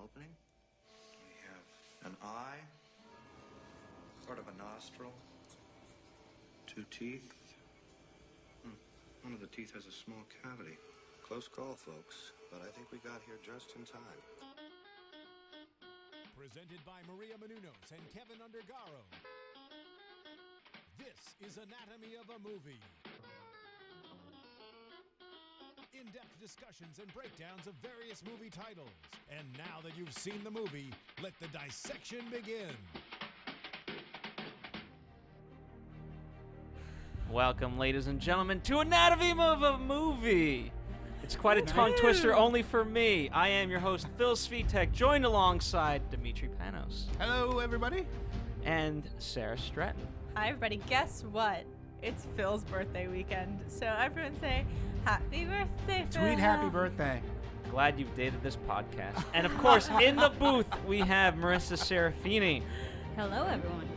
opening. We have an eye, sort of a nostril, 2 teeth. One of the teeth has a small cavity. Close call, folks, but I think we got here just in time. Presented by Maria Menounos and Kevin Undergaro. This is Anatomy of a Movie. In-depth discussions and breakdowns of various movie titles. And now that you've seen the movie, let the dissection begin. Welcome, ladies and gentlemen, to Anatomy of a Movie. It's quite a tongue twister only for me. I am your host, Phil Svitek, joined alongside Demetri Panos. Hello, everybody. And Sara Stretton. Hi, everybody. Guess what? It's Phil's birthday weekend. So everyone say, happy birthday, Phil. Sweet happy birthday. Glad you've dated this podcast. And of course, in the booth, we have Marisa Serafini. Hello, everyone.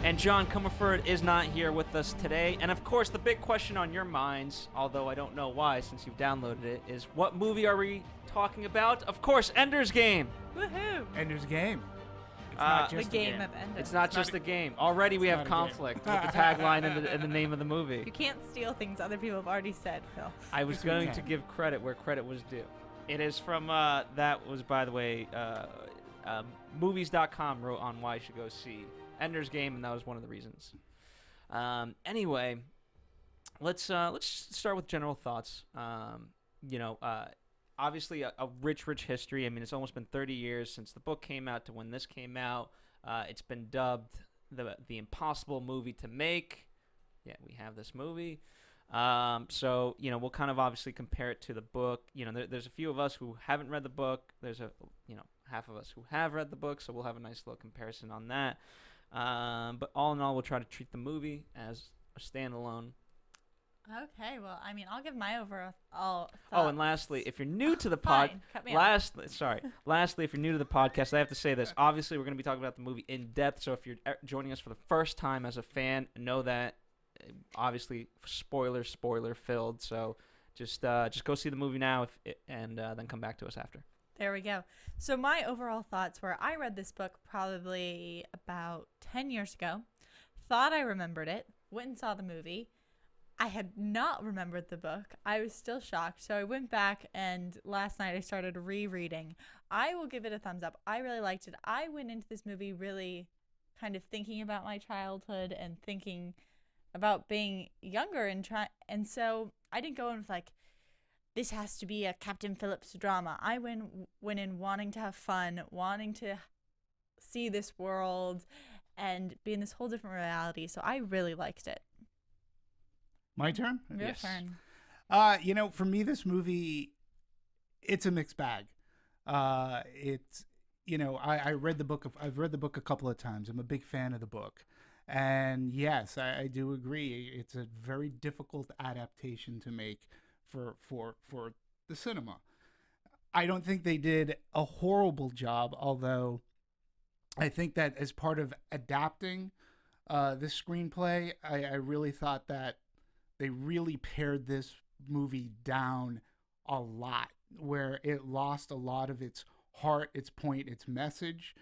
And John Comerford is not here with us today. And of course, the big question on your minds, although I don't know why since you've downloaded it, is what movie are we talking about? Of course, Ender's Game. Woohoo! Ender's Game. It's The not just game of Ender. It's not just a game. Already we have conflict with the tagline and the name of the movie. You can't steal things other people have already said, Phil. I was going to give credit where credit was due. It is from, that was, by the way, movies.com wrote on why you should go see Ender's Game, and that was one of the reasons. Anyway, let's start with general thoughts. Obviously a rich history. I mean, it's almost been 30 years since the book came out to when this came out. It's been dubbed the impossible movie to make. Yeah, we have this movie. So, we'll kind of obviously compare it to the book. There's a few of us who haven't read the book. There's half of us who have read the book, so we'll have a nice little comparison on that. But all in all, we'll try to treat the movie as a standalone. Okay, well, I mean, I'll give my overall thoughts. Oh, and lastly, if you're new to the lastly, if you're new to the podcast, I have to say this. Obviously, we're going to be talking about the movie in depth. So if you're joining us for the first time as a fan, know that obviously spoiler filled. So just go see the movie now and then come back to us after. There we go. So my overall thoughts were, I read this book probably about 10 years ago. Thought I remembered it. Went and saw the movie. I had not remembered the book. I was still shocked. So I went back, and last night I started rereading. I will give it a thumbs up. I really liked it. I went into this movie really kind of thinking about my childhood and thinking about being younger, and so I didn't go in with like, this has to be a Captain Phillips drama. I went in wanting to have fun, wanting to see this world and be in this whole different reality. So I really liked it. My turn? Your turn. For me, this movie, it's a mixed bag. I read the book. I've read the book a couple of times. I'm a big fan of the book. And yes, I do agree. It's a very difficult adaptation to make for the cinema. I don't think they did a horrible job, although I think that as part of adapting this screenplay, I really thought that they really pared this movie down a lot, where it lost a lot of its heart, its point, its message.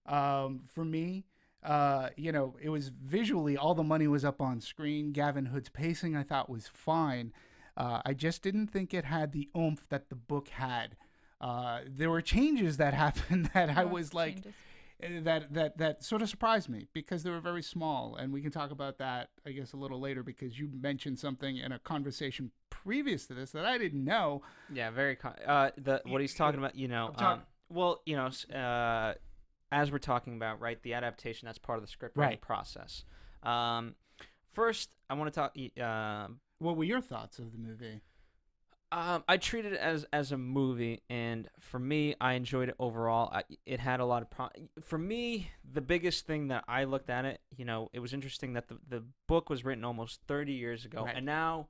For me, it was visually, all the money was up on screen. Gavin Hood's pacing I thought was fine. I just didn't think it had the oomph that the book had. There were changes that happened that I was like, that sort of surprised me because they were very small. And we can talk about that, I guess, a little later, because you mentioned something in a conversation previous to this that I didn't know. Yeah, what he's talking about, as we're talking about, right, the adaptation, that's part of the script writing process. First, I want to talk. What were your thoughts of the movie? I treated it as a movie, and for me, I enjoyed it overall. It had a lot of for me, the biggest thing that I looked at it, it was interesting that the book was written almost 30 years ago, right. And now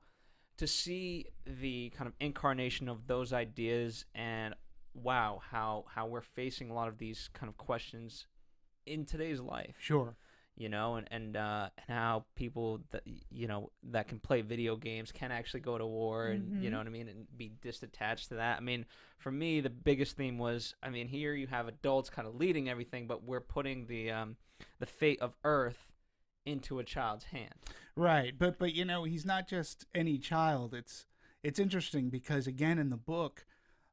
to see the kind of incarnation of those ideas, and wow, how we're facing a lot of these kind of questions in today's life. Sure. and how people that that can play video games can actually go to war, and you know what I mean, and be disattached to that. I mean, for me, the biggest theme was, I mean, here you have adults kind of leading everything, but we're putting the fate of Earth into a child's hand. Right, but he's not just any child. It's interesting because, again, in the book,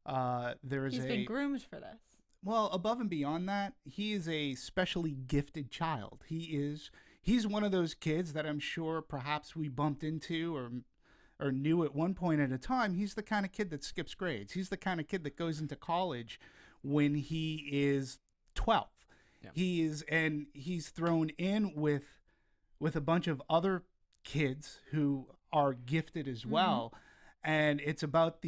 he's been groomed for this. Well, above and beyond that, he is a specially gifted child. He's one of those kids that I'm sure perhaps we bumped into or knew at one point at a time. He's the kind of kid that skips grades. He's the kind of kid that goes into college when he is 12. Yeah. He's thrown in with a bunch of other kids who are gifted as well. And it's about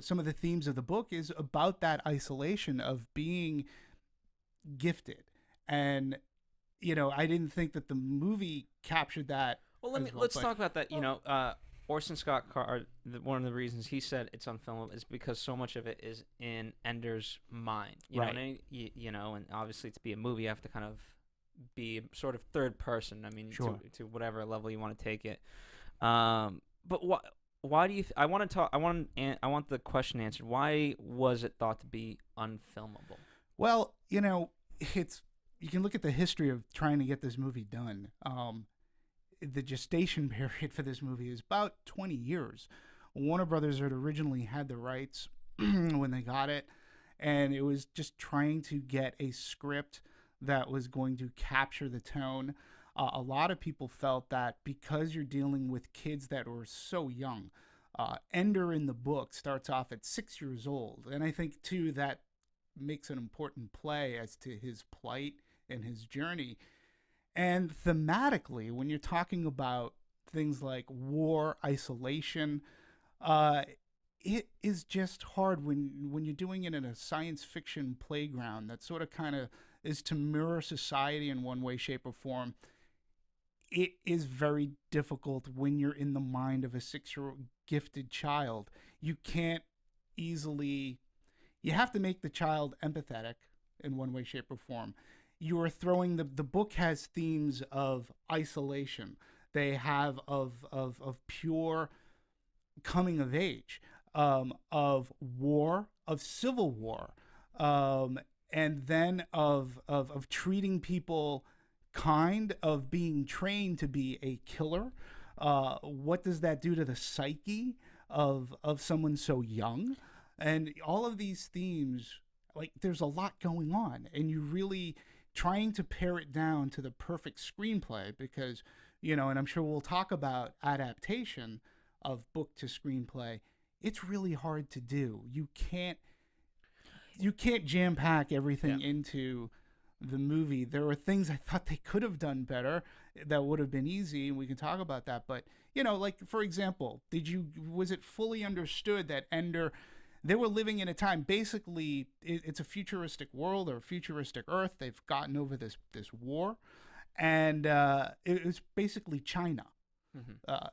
some of the themes of the book is about that isolation of being gifted. And, I didn't think that the movie captured that. Well, let's talk about that. Orson Scott Card, one of the reasons he said it's unfilmable is because so much of it is in Ender's mind. You know what I mean? And obviously to be a movie, you have to kind of be sort of third person. I mean, sure. to whatever level you want to take it. But why do you? I want to talk. I want the question answered. Why was it thought to be unfilmable? Well, you can look at the history of trying to get this movie done. The gestation period for this movie is about 20 years. Warner Brothers had originally had the rights when they got it, and it was just trying to get a script that was going to capture the tone. A lot of people felt that because you're dealing with kids that were so young, Ender in the book starts off at 6 years old. And I think, too, that makes an important play as to his plight and his journey. And thematically, when you're talking about things like war, isolation, it is just hard when you're doing it in a science fiction playground that sort of kind of is to mirror society in one way, shape, or form. It is very difficult when you're in the mind of a 6-year-old gifted child. You can't easily... You have to make the child empathetic in one way, shape, or form. You are throwing... The book has themes of isolation. They have of pure coming of age, of war, of civil war, and then of treating people... kind of being trained to be a killer. What does that do to the psyche of someone so young? And all of these themes, like, there's a lot going on, and you really trying to pare it down to the perfect screenplay because, and I'm sure we'll talk about adaptation of book to screenplay. It's really hard to do. You can't jam pack everything into the movie. There were things I thought they could have done better that would have been easy, and we can talk about that. But, like, for example, was it fully understood that Ender, they were living in a time, basically, it's a futuristic world or a futuristic Earth. They've gotten over this war, and it was basically China.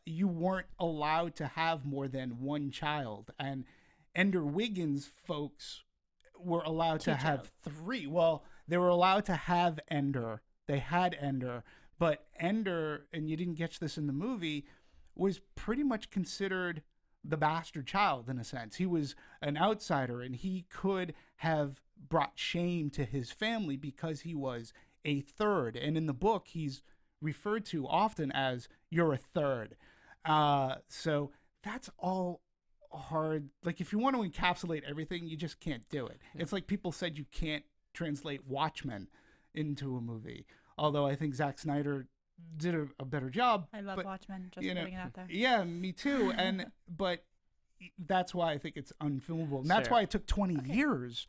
You weren't allowed to have more than one child, and Ender Wiggin's folks were allowed to have 3. Well, they were allowed to have Ender. They had Ender. But Ender, and you didn't catch this in the movie, was pretty much considered the bastard child in a sense. He was an outsider, and he could have brought shame to his family because he was a third. And in the book, he's referred to often as, you're a third. So that's all hard. Like, if you want to encapsulate everything, you just can't do it. It's like people said you can't translate Watchmen into a movie, although I think Zack Snyder did a better job. I love Watchmen, just putting it out there. Yeah, me too. But that's why I think it's unfilmable, and that's why it took 20 years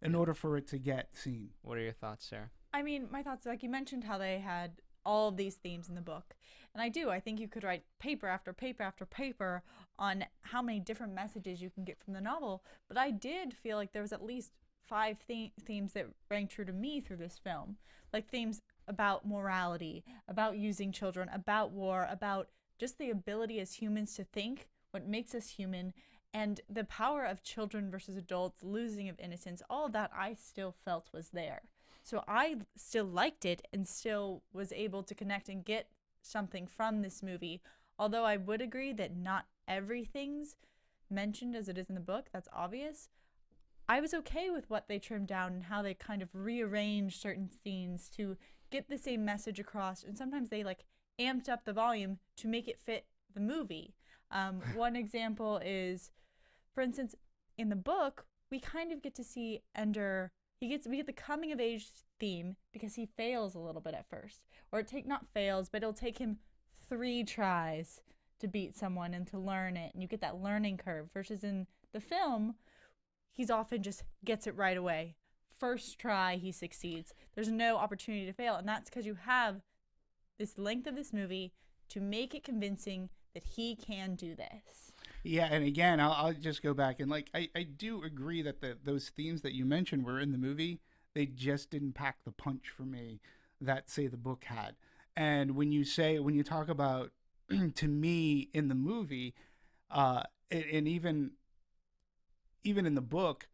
in order for it to get seen. What are your thoughts, Sarah? I mean, my thoughts, like you mentioned how they had all of these themes in the book, and I think you could write paper after paper after paper on how many different messages you can get from the novel, but I did feel like there was at least 5 themes that rang true to me through this film, like themes about morality, about using children, about war, about just the ability as humans to think, what makes us human, and the power of children versus adults, losing of innocence. All of that I still felt was there. So I still liked it and still was able to connect and get something from this movie. Although I would agree that not everything's mentioned as it is in the book, that's obvious. I was okay with what they trimmed down and how they kind of rearranged certain scenes to get the same message across. And sometimes they like amped up the volume to make it fit the movie. One example is, for instance, in the book, we kind of get to see Ender. We get the coming of age theme because he fails a little bit at first, or not fails, but it'll take him 3 tries to beat someone and to learn it, and you get that learning curve. Versus in the film, he's often just gets it right away. First try, he succeeds. There's no opportunity to fail, and that's because you have this length of this movie to make it convincing that he can do this. Yeah, and again, I'll just go back and like I do agree that those themes that you mentioned were in the movie. They just didn't pack the punch for me that, say, the book had. And when you talk about to me in the movie, and even in the book,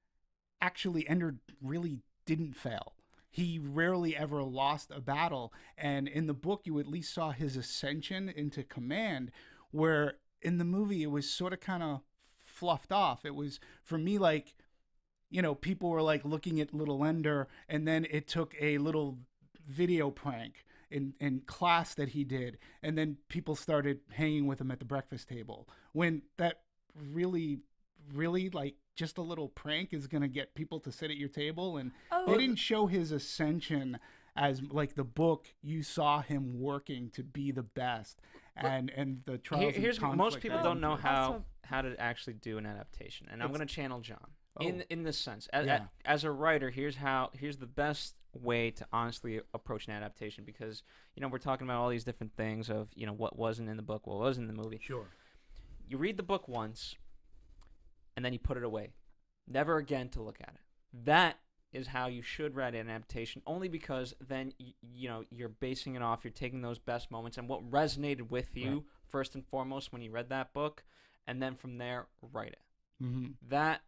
actually Ender really didn't fail. He rarely ever lost a battle, and in the book you at least saw his ascension into command, where in the movie it was sort of kind of fluffed off. It was, for me, like, you know, people were like looking at little Ender, and then it took a little video prank in class that he did, and then people started hanging with him at the breakfast table, when that really like just a little prank is going to get people to sit at your table. And they didn't show his ascension as like the book. You saw him working to be the best, and the trials here's and conflict. Most people don't know Also, how to actually do an adaptation, and I'm going to channel John Oh. in this sense. Yeah. As a writer, here's the best way to honestly approach an adaptation, because, you know, we're talking about all these different things of, you know, what wasn't in the book, what was in the movie. Sure. You read the book once, and then you put it away, never again to look at it. That is how you should write an adaptation, only because then you know, you're basing it off, you're taking those best moments and what resonated with you, right, first and foremost when you read that book, and then from there write it. Mm-hmm. That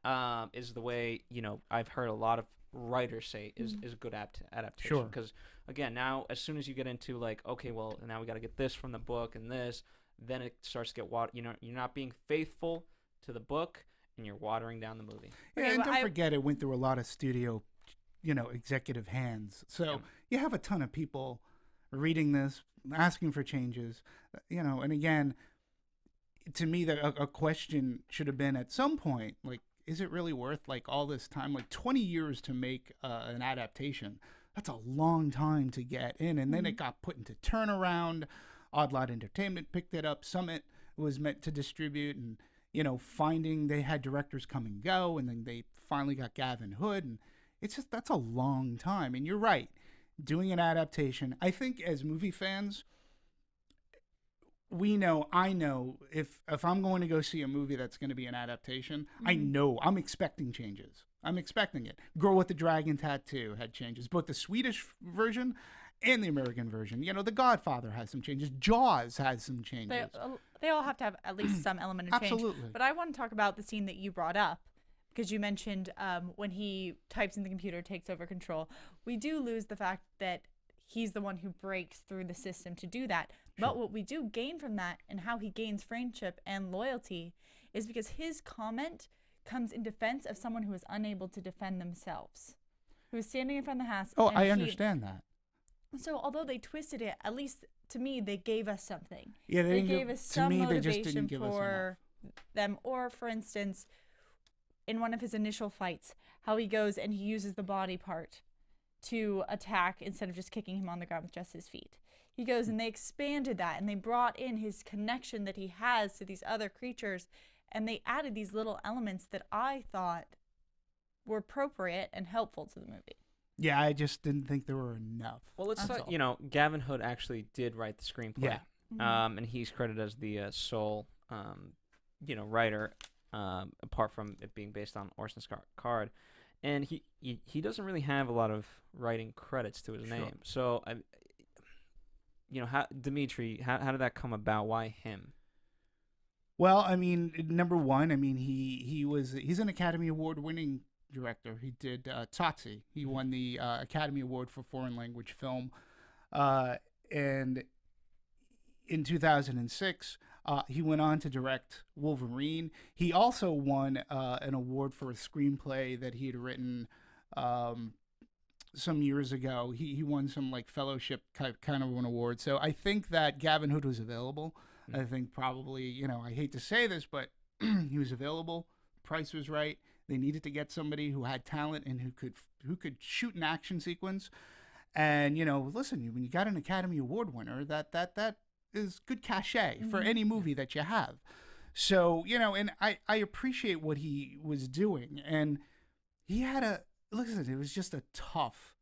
is the way, you know, I've heard a lot of writers say is a good adaptation. Sure. Because again, now as soon as you get into like, okay, well, now we got to get this from the book and this, then it starts to get you know, you're not being faithful to the book, and you're watering down the movie. Yeah, Okay, and well, don't forget, it went through a lot of studio, you know, executive hands. So you have a ton of people reading this, asking for changes, you know. And again, to me, a question should have been at some point, like, is it really worth like all this time, like 20 years to make an adaptation? That's a long time to get in. And then it got put into Turnaround. Odd Lot Entertainment picked it up. Summit was meant to distribute, and, you know, they had directors come and go, and then they finally got Gavin Hood, and it's just, that's a long time. And you're right, doing an adaptation, I think as movie fans, I know if I'm going to go see a movie that's going to be an adaptation, I know I'm expecting changes. I'm expecting it. Girl with the Dragon Tattoo had changes, both the Swedish version and the American version. You know, The Godfather has some changes. Jaws has some changes. They all have to have at least some element of change. Absolutely. But I want to talk about the scene that you brought up, because you mentioned when he types in the computer, takes over control. We do lose the fact that he's the one who breaks through the system to do that. Sure. But what we do gain from that, and how he gains friendship and loyalty, is because his comment comes in defense of someone who is unable to defend themselves, who is standing in front of the house. Oh, I understand that. So although they twisted it, at least to me, they gave us something. Yeah, they gave us some they just didn't motivation give us for them. Or, for instance, in one of his initial fights, how he goes and he uses the body part to attack instead of just kicking him on the ground with just his feet. He goes and they expanded that, and they brought in his connection that he has to these other creatures, and they added these little elements that I thought were appropriate and helpful to the movie. Yeah, I just didn't think there were enough. Well, let's talk, you know, Gavin Hood actually did write the screenplay. Yeah. And he's credited as the sole, you know, writer, apart from it being based on Orson Scott Card. And he doesn't really have a lot of writing credits to his name. So, you know, Demetri, how did that come about? Why him? Well, I mean, number one, I mean, he's an Academy Award winning director. He did Tsotsi. He won the Academy Award for Foreign Language Film. And in 2006, he went on to direct Wolverine. He also won an award for a screenplay that he had written some years ago. He won some like fellowship kind of an award. So I think that Gavin Hood was available. I think probably, you know, I hate to say this, but he was available. Price was right. They needed to get somebody who had talent and who could shoot an action sequence. And, you know, listen, when you got an Academy Award winner, that is good cachet for any movie that you have. So, you know, and I appreciate what he was doing. And he had listen, it was just a tough,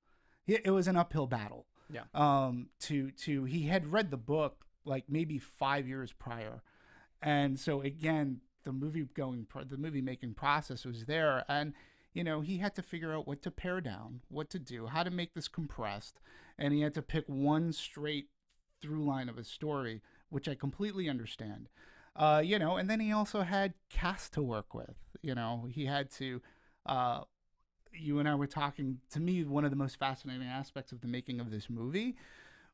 it was an uphill battle. Yeah. He had read the book like maybe 5 years prior. And so again, the movie making process was there. And, you know, he had to figure out what to pare down, what to do, how to make this compressed. And he had to pick one straight through line of a story, which I completely understand. You know, and then he also had cast to work with. You know, he had to, you and I were talking, to me, one of the most fascinating aspects of the making of this movie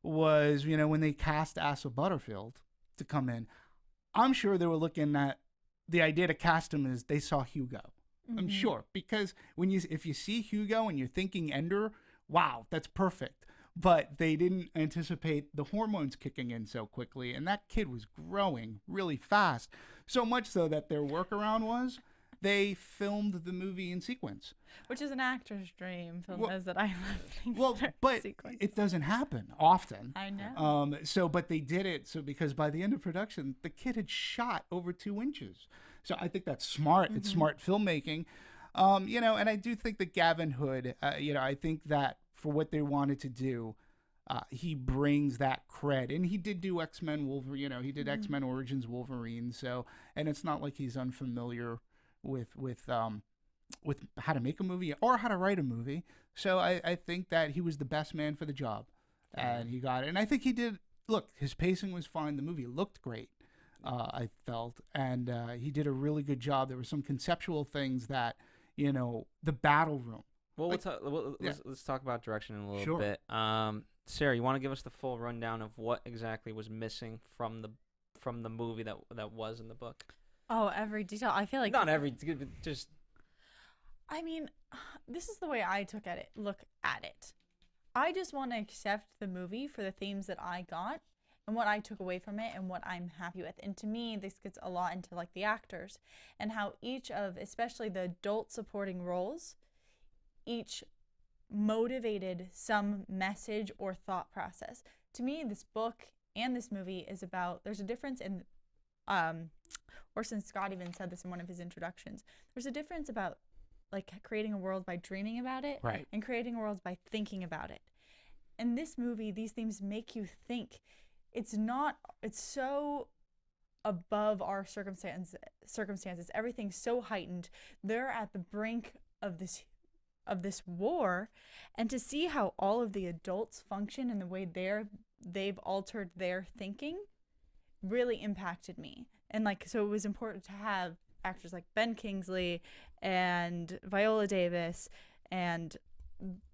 was, you know, when they cast Asa Butterfield to come in, I'm sure they were looking at the idea to cast him as they saw Hugo. I'm sure, because if you see Hugo and you're thinking Ender, wow, that's perfect. But they didn't anticipate the hormones kicking in so quickly, and that kid was growing really fast. So much so that their workaround was they filmed the movie in sequence. Which is an actor's dream. Phil knows that I love things but sequence. It doesn't happen often. I know. But they did it because by the end of production, the kid had shot over 2 inches. So I think that's smart. It's smart filmmaking. You know, and I do think that Gavin Hood, you know, I think that for what they wanted to do, he brings that cred. And he did do X-Men Wolverine, you know, he did X-Men Origins Wolverine. So, and it's not like he's unfamiliar with how to make a movie or how to write a movie. So I think that he was the best man for the job, and he got it. And I think he did. Look, his pacing was fine. The movie looked great, I felt, and he did a really good job. There were some conceptual things that, you know, the battle room. Well, Like, let's talk about direction in a little bit. Sarah, you want to give us the full rundown of what exactly was missing from the movie that was in the book? Oh, every detail. I feel like not every, just. I mean, this is the way I look at it. I just want to accept the movie for the themes that I got and what I took away from it and what I'm happy with. And to me, this gets a lot into like the actors and how each of, especially the adult supporting roles, each motivated some message or thought process. To me, this book and this movie is about, there's a difference in, Orson Scott even said this in one of his introductions. There's a difference about like creating a world by dreaming about it, right, and creating a world by thinking about it. In this movie, these themes make you think. It's so above our circumstances. Everything's so heightened. They're at the brink of this war, and to see how all of the adults function and the way they've altered their thinking really impacted me. And like, so it was important to have actors like Ben Kingsley and Viola Davis, and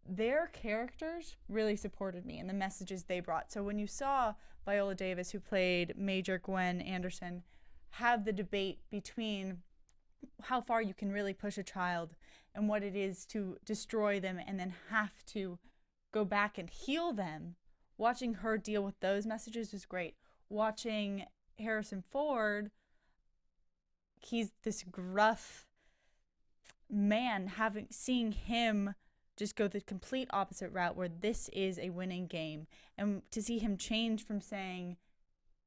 their characters really supported me and the messages they brought. So when you saw Viola Davis, who played Major Gwen Anderson, have the debate between how far you can really push a child and what it is to destroy them and then have to go back and heal them, watching her deal with those messages was great. Watching Harrison Ford, he's this gruff man, seeing him just go the complete opposite route where this is a winning game, and to see him change from saying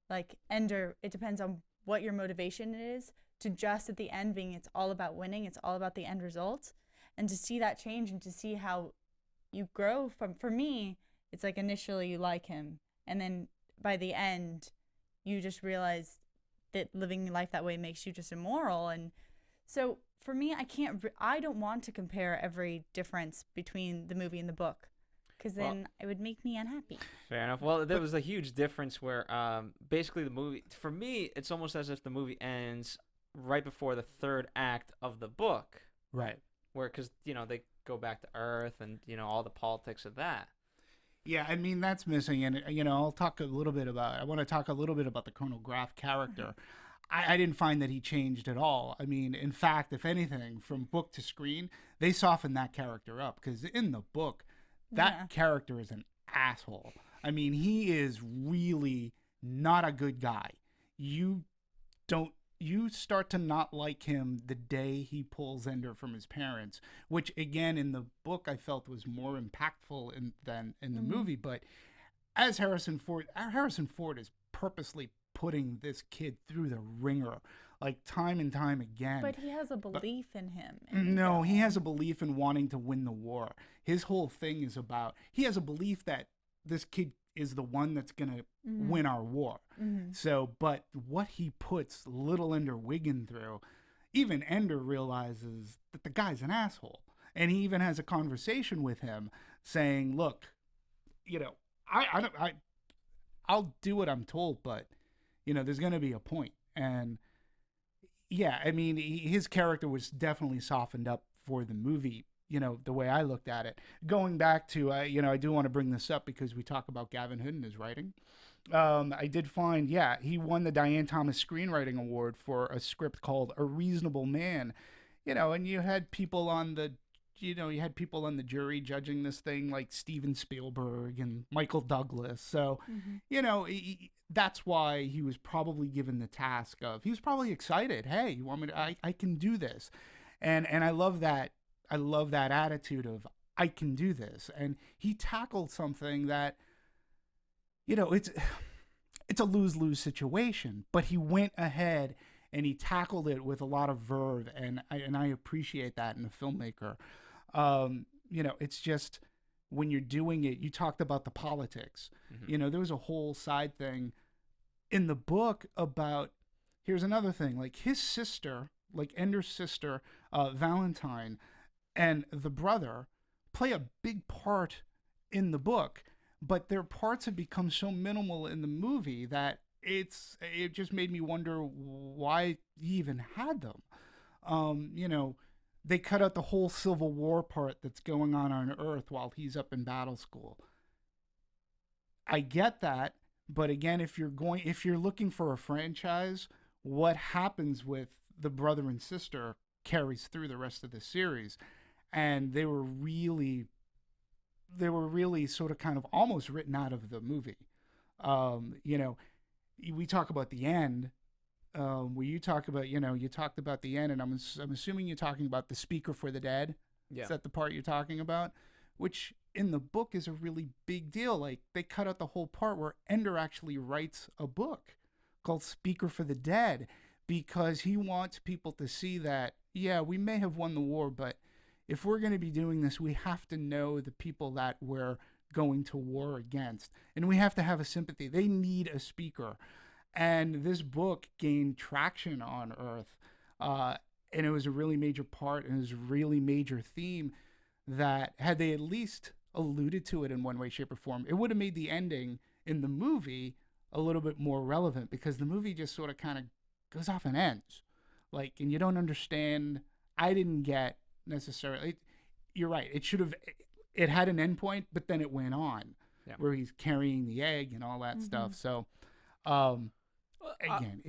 like, Ender, it depends on what your motivation is, to just at the end being it's all about winning, it's all about the end result. And to see that change and to see how you grow for me, it's like initially you like him, and then by the end you just realize that living life that way makes you just immoral. And so for me, I don't want to compare every difference between the movie and the book, because then it would make me unhappy. Fair enough. Well, there was a huge difference where basically the movie, for me, it's almost as if the movie ends right before the third act of the book. Right. where because they go back to Earth and all the politics of that. Yeah, I mean that's missing, and I'll talk a little bit about. I want to talk a little bit about the Colonel Graff character. I didn't find that he changed at all. I mean, in fact, if anything, from book to screen, they softened that character up because in the book, that character is an asshole. I mean, he is really not a good guy. You start to not like him the day he pulls Ender from his parents, which again in the book I felt was more impactful than in the movie. But as Harrison Ford is purposely putting this kid through the ringer, like time and time again. But he has a belief in him. No, he has a belief in wanting to win the war. His whole thing is about, he has a belief that this kid is the one that's going to win our war. So, but what he puts little Ender Wiggin through, even Ender realizes that the guy's an asshole. And he even has a conversation with him saying, look, I'll do what I'm told, but there's going to be a point. And yeah, I mean, his character was definitely softened up for the movie, the way I looked at it. Going back to, I do want to bring this up because we talk about Gavin Hood and his writing. I did find, he won the Diane Thomas Screenwriting Award for a script called A Reasonable Man, and you had people on the jury judging this thing like Steven Spielberg and Michael Douglas. So, that's why he was probably given the task of, he was probably excited. Hey, you want me to, I can do this. And I love that. I love that attitude of, I can do this. And he tackled something that, it's a lose-lose situation, but he went ahead and he tackled it with a lot of verve. And I appreciate that in a filmmaker. It's just, when you're doing it, you talked about the politics. There was a whole side thing in the book about, here's another thing, like his sister, like Ender's sister, Valentine, and the brother play a big part in the book, but their parts have become so minimal in the movie that it just made me wonder why he even had them. They cut out the whole Civil War part that's going on Earth while he's up in battle school. I get that, but again, if you're looking for a franchise, what happens with the brother and sister carries through the rest of the series. And they were really sort of kind of almost written out of the movie. We talk about the end, where you talk about, you talked about the end, and I'm assuming you're talking about the speaker for the dead. Yeah. Is that the part you're talking about? Which in the book is a really big deal. Like, they cut out the whole part where Ender actually writes a book called Speaker for the Dead, because he wants people to see that, yeah, we may have won the war, but if we're going to be doing this, we have to know the people that we're going to war against, and we have to have a sympathy. They need a speaker. And this book gained traction on Earth, and it was a really major part, and it was a really major theme that, had they at least alluded to it in one way, shape, or form, it would have made the ending in the movie a little bit more relevant, because the movie just sort of kind of goes off and ends. Like, and you don't understand. I didn't get necessarily. You're right. It had an end point, but then it went on, where he's carrying the egg and all that stuff. So, again,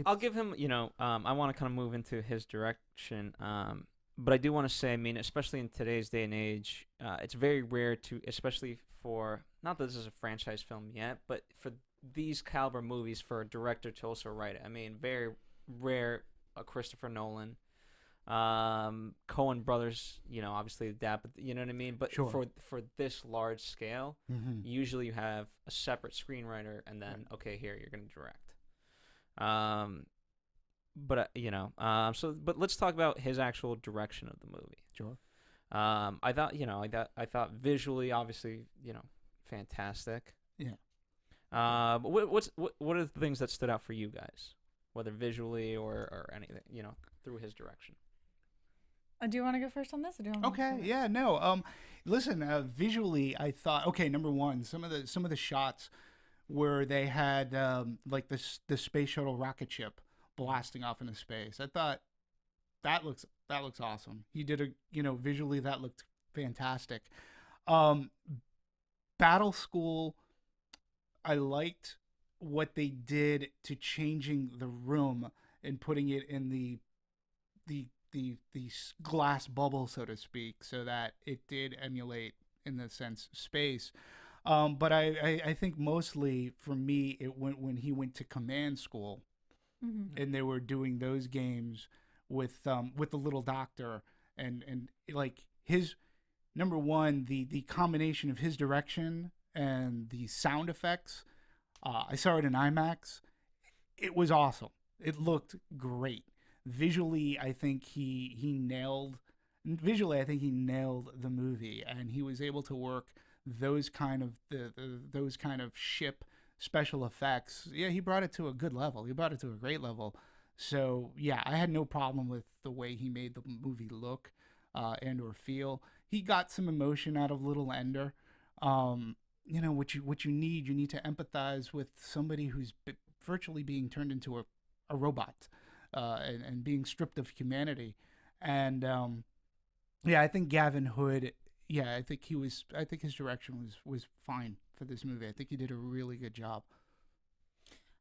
I'll give him, I want to kind of move into his direction. But I do want to say, I mean, especially in today's day and age, it's very rare to, especially for, not that this is a franchise film yet, but for these caliber movies, for a director to also write it. I mean, very rare. Christopher Nolan, Coen brothers, obviously adapt, but you know what I mean? But for this large scale, usually you have a separate screenwriter, and then, okay, here, you're going to direct. But let's talk about his actual direction of the movie. Sure. I thought visually, obviously, fantastic. Yeah. What are the things that stood out for you guys, whether visually or anything, through his direction? Do you want to go first on this? Or do you want okay. Me to yeah. No. Listen. Visually, I thought. Okay. Number one, some of the shots where they had like the space shuttle rocket ship blasting off into space. I thought that looks awesome. He did visually that looked fantastic. Battle School, I liked what they did to changing the room and putting it in the glass bubble, so to speak, so that it did emulate, in the sense, space. But I think mostly for me it went when he went to command school, and they were doing those games with the little doctor, and like his number one, the combination of his direction and the sound effects. I saw it in IMAX. It was awesome. It looked great. Visually, I think he nailed the movie, and he was able to work those kind of ship special effects. Yeah, he brought it to a good level. He brought it to a great level. So yeah, I had no problem with the way he made the movie look and or feel. He got some emotion out of Little Ender. What you need to empathize with somebody who's virtually being turned into a robot and being stripped of humanity. And I think Gavin Hood, I think his direction was fine for this movie. I think he did a really good job.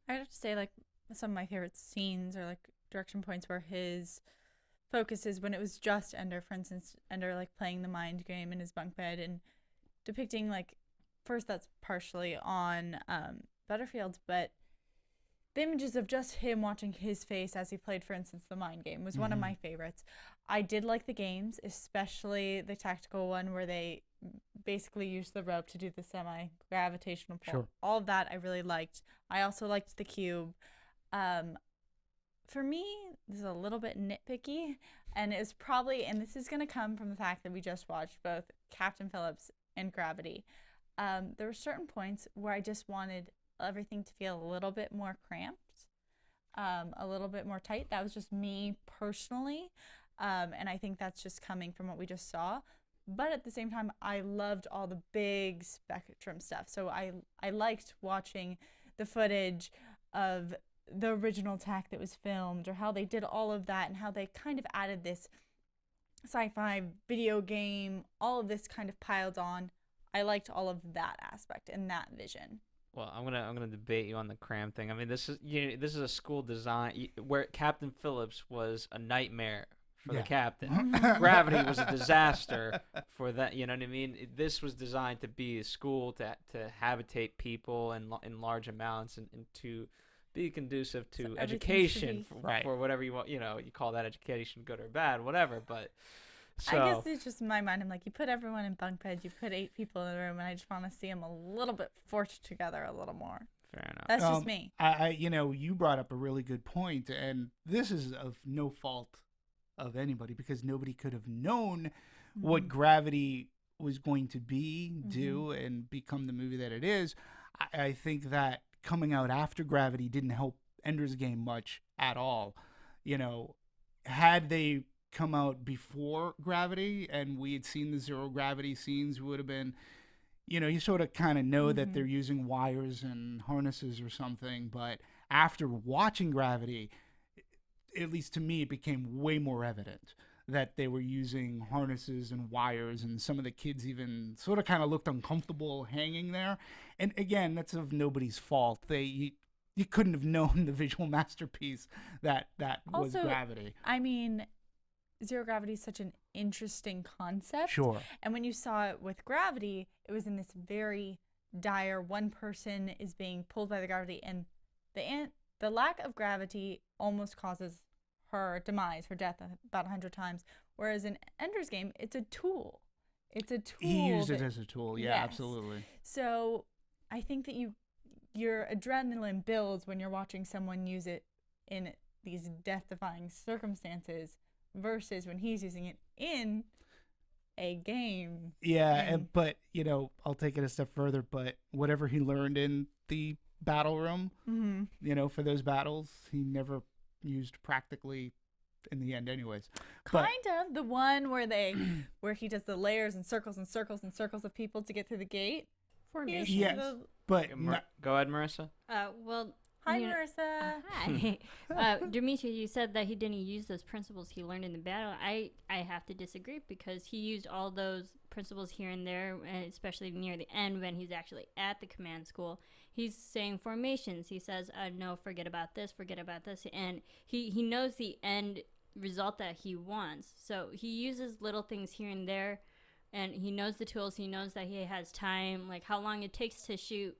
I'd have to say, like, some of my favorite scenes or like direction points where his focus is when it was just Ender, for instance, Ender like playing the mind game in his bunk bed and depicting, like, first that's partially on Butterfield, but the images of just him watching his face as he played, for instance, the mind game was one of my favorites. I did like the games, especially the tactical one where they basically use the rope to do the semi-gravitational pull. Sure. All of that I really liked. I also liked the cube. For me, this is a little bit nitpicky, and it's probably, and this is going to come from the fact that we just watched both Captain Phillips and Gravity. There were certain points where I just wanted everything to feel a little bit more cramped, a little bit more tight. That was just me personally, and I think that's just coming from what we just saw. But at the same time, I loved all the big spectrum stuff. So I liked watching the footage of the original attack that was filmed, or how they did all of that, and how they kind of added this sci-fi video game, all of this kind of piled on. I liked all of that aspect and that vision. Well, I'm gonna debate you on the cram thing. I mean, this is a school design where Captain Phillips was a nightmare for the captain. Gravity was a disaster for that. You know what I mean? This was designed to be a school to habitate people in large amounts and to be conducive to education for whatever you want. You call that education, good or bad, whatever. But so, I guess it's just in my mind. I'm like, you put everyone in bunk beds, you put 8 people in the room, and I just want to see them a little bit forced together a little more. Fair enough. That's just me. You brought up a really good point, and this is of no fault of anybody, because nobody could have known what Gravity was going to do and become the movie that it is. I think that coming out after Gravity didn't help Ender's Game much at all. Had they come out before Gravity and we had seen the zero gravity scenes, would have been, you sort of kind of know that they're using wires and harnesses or something. But after watching Gravity, at least to me, it became way more evident that they were using harnesses and wires, and some of the kids even sort of kind of looked uncomfortable hanging there. And again, that's of nobody's fault. You couldn't have known the visual masterpiece that was Gravity. I mean, zero gravity is such an interesting concept. Sure. And when you saw it with Gravity, it was in this very dire, one person is being pulled by the gravity, and the lack of gravity almost causes her demise, her death about 100 times. Whereas in Ender's Game, it's a tool. It's a tool. He used it as a tool. Yeah, yes. Absolutely. So I think that your adrenaline builds when you're watching someone use it in these death-defying circumstances versus when he's using it in a game. Yeah, but I'll take it a step further. But whatever he learned in the battle room, for those battles, he never used practically in the end anyways. Kind of the one where he does the layers and circles and circles and circles of people to get through the gate. Formation. Yes, but Go ahead, Marisa. Well, Hi, You know- Marisa. Hi. Demetri, you said that he didn't use those principles he learned in the battle. I have to disagree because he used all those principles here and there, and especially near the end when he's actually at the command school. He's saying formations. He says, no, forget about this. And he knows the end result that he wants. So he uses little things here and there, and he knows the tools. He knows that he has time, like how long it takes to shoot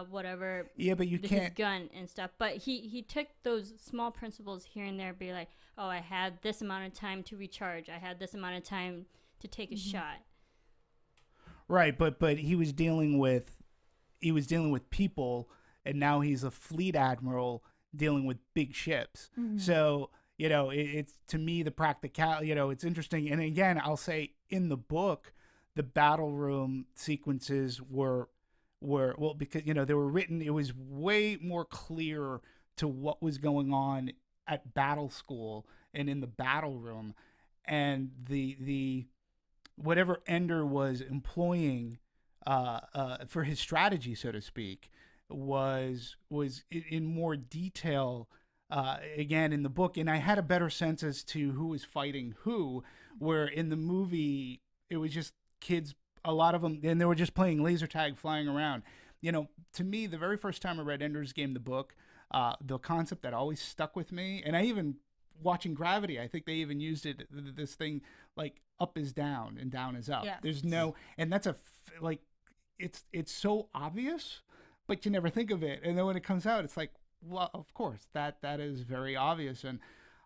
whatever. Yeah, but you his can't. gun and stuff. But he took those small principles here and there, be like, oh, I had this amount of time to recharge. I had this amount of time to take a shot. Right, but he was dealing with people, and now he's a fleet admiral dealing with big ships. So it's to me the practical. It's interesting. And again, I'll say in the book, the battle room sequences were well because they were written. It was way more clear to what was going on at battle school and in the battle room, and the whatever Ender was employing for his strategy, so to speak, was in more detail again in the book, and I had a better sense as to who was fighting who. Where in the movie, it was just kids, a lot of them, and they were just playing laser tag, flying around. To me, the very first time I read Ender's Game, the book, the concept that always stuck with me, and I even watching Gravity, I think they even used it, this thing like up is down and down is up. Yes. There's no, and that's it's so obvious, but you never think of it. And then when it comes out, it's like, well, of course, that is very obvious. And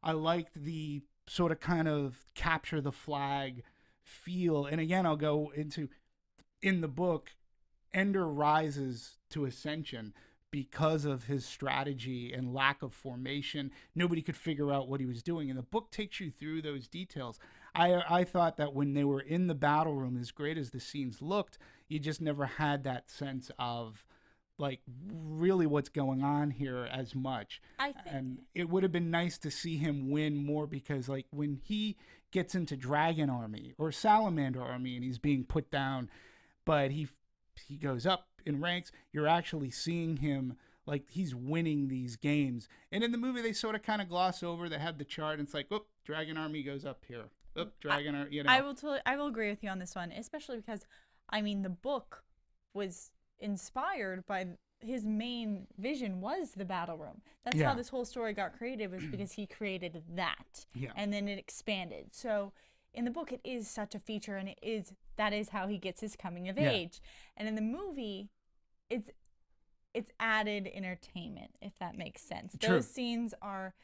I liked the sort of kind of capture the flag feel. And again, I'll go into, in the book, Ender rises to ascension because of his strategy and lack of formation. Nobody could figure out what he was doing. And the book takes you through those details. I thought that when they were in the battle room, as great as the scenes looked, you just never had that sense of like really what's going on here as much. I think, and it would have been nice to see him win more, because like when he gets into Dragon Army or Salamander Army and he's being put down, but he goes up in ranks, you're actually seeing him like he's winning these games. And in the movie, they sort of kind of gloss over. They have the chart, and it's like, oh, Dragon Army goes up here. Oh, Dragon Army, I will agree with you on this one, especially because, I mean, the book was inspired by his main vision was the battle room. That's how this whole story got created, was because he created that. Yeah. And then it expanded. So in the book, it is such a feature, and that is how he gets his coming of age. And in the movie, it's added entertainment, if that makes sense. True. Those scenes are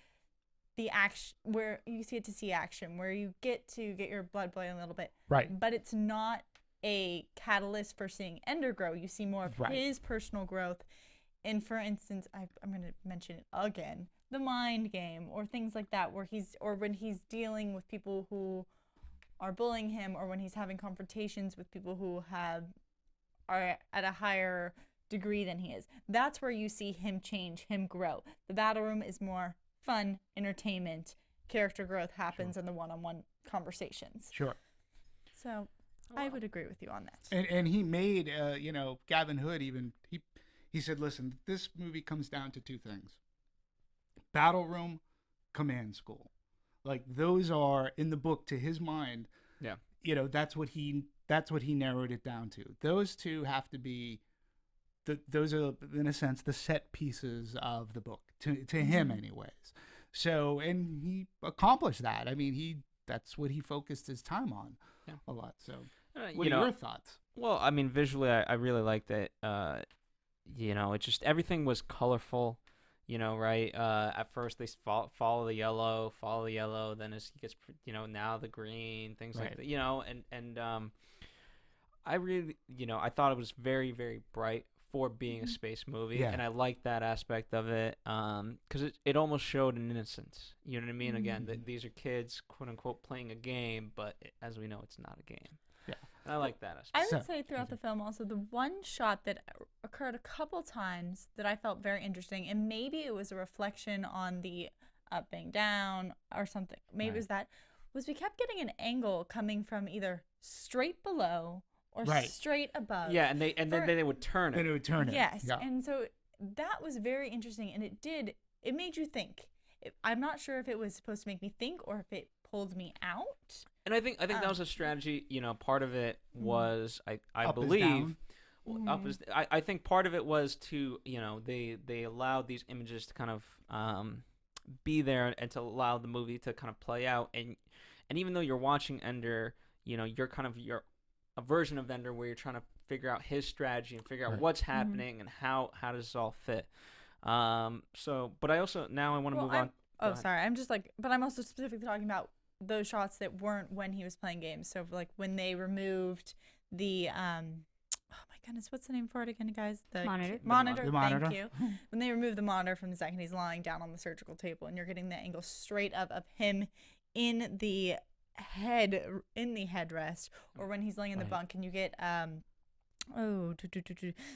the action where you see it to see action, where you get to get your blood boiling a little bit. Right. But it's not a catalyst for seeing Ender grow. You see more of his personal growth. And for instance, I'm going to mention it again, the mind game or things like that, where when he's dealing with people who are bullying him, or when he's having confrontations with people who are at a higher degree than he is. That's where you see him change, him grow. The battle room is more fun, entertainment. Character growth happens in the one-on-one conversations. Sure. So I would agree with you on that. And he made, Gavin Hood even, he said, listen, this movie comes down to two things: battle room, command school. Like those are in the book, to his mind. Yeah. That's what he narrowed it down to. Those two have to be those are, in a sense, the set pieces of the book to him anyways. So, and he accomplished that. I mean, that's what he focused his time on a lot. So what are your thoughts? Well, I mean, visually, I really liked it. It just, everything was colorful, right? At first they follow the yellow, then as he gets, now the green, things like that, and I really, I thought it was very, very bright for being a space movie, and I liked that aspect of it, because it almost showed an innocence. You know what I mean? Again, these are kids, quote unquote, playing a game, but as we know, it's not a game. Yeah, and I like that aspect. I would say throughout the film, also the one shot that occurred a couple times that I felt very interesting, and maybe it was a reflection on the up and down or something. Maybe it was that. Was we kept getting an angle coming from either straight below or straight above. Yeah, and then they would turn it. And it would turn it. Yes, yeah. and so that was very interesting, and it made you think. I'm not sure if it was supposed to make me think or if it pulled me out. And I think that was a strategy. Part of it was I Up is believe. down. Well, up is, I think part of it was to they allowed these images to kind of be there and to allow the movie to kind of play out, and even though you're watching Ender, you're kind of a version of Ender where you're trying to figure out his strategy and figure out what's happening and how does this all fit. But I also now I want to move on. Sorry, I'm just but I'm also specifically talking about those shots that weren't when he was playing games. So like when they removed the oh my goodness, what's the name for it again, guys? The monitor. Monitor. The monitor. Thank you. When they removed the monitor from the second he's lying down on the surgical table, and you're getting the angle straight up of him in the headrest, or when he's laying in the bunk, and you get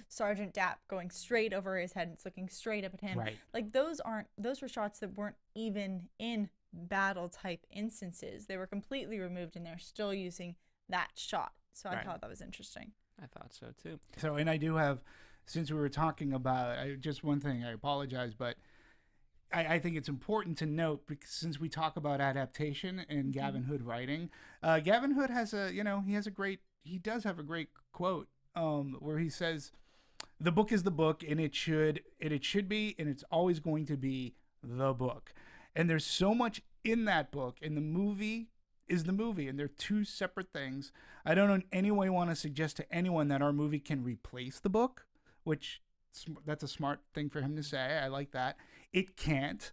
Sergeant Dapp going straight over his head and it's looking straight up at him. Right. Like those were shots that weren't even in battle type instances. They were completely removed, and they're still using that shot. So I thought that was interesting. I thought so too. So, and I do have, since we were talking about, just one thing, I apologize, but I think it's important to note, because since we talk about adaptation and Gavin Hood writing, Gavin Hood has he does have a great quote where he says, "The book is the book, and it should be, and it's always going to be the book." And there's so much in that book, and the movie is the movie, and they're two separate things. I don't in any way want to suggest to anyone that our movie can replace the book, which that's a smart thing for him to say. I like that. It can't.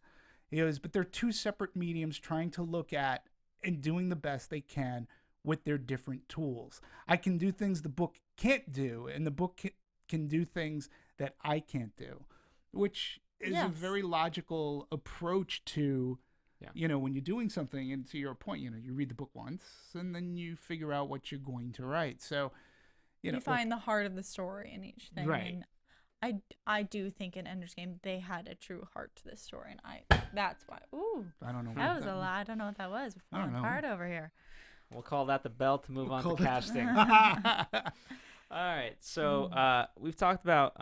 But they're two separate mediums trying to look at and doing the best they can with their different tools. I can do things the book can't do, and the book can do things that I can't do, which is a very logical approach to when you're doing something. And to your point, you read the book once and then you figure out what you're going to write. So, you find the heart of the story in each thing. Right. And I do think in Ender's Game they had a true heart to this story, and that's why. Ooh, I don't know. That was a lot. I don't know what that was. We're falling apart over here. We'll call that the bell to move on to casting. All right, so we've talked about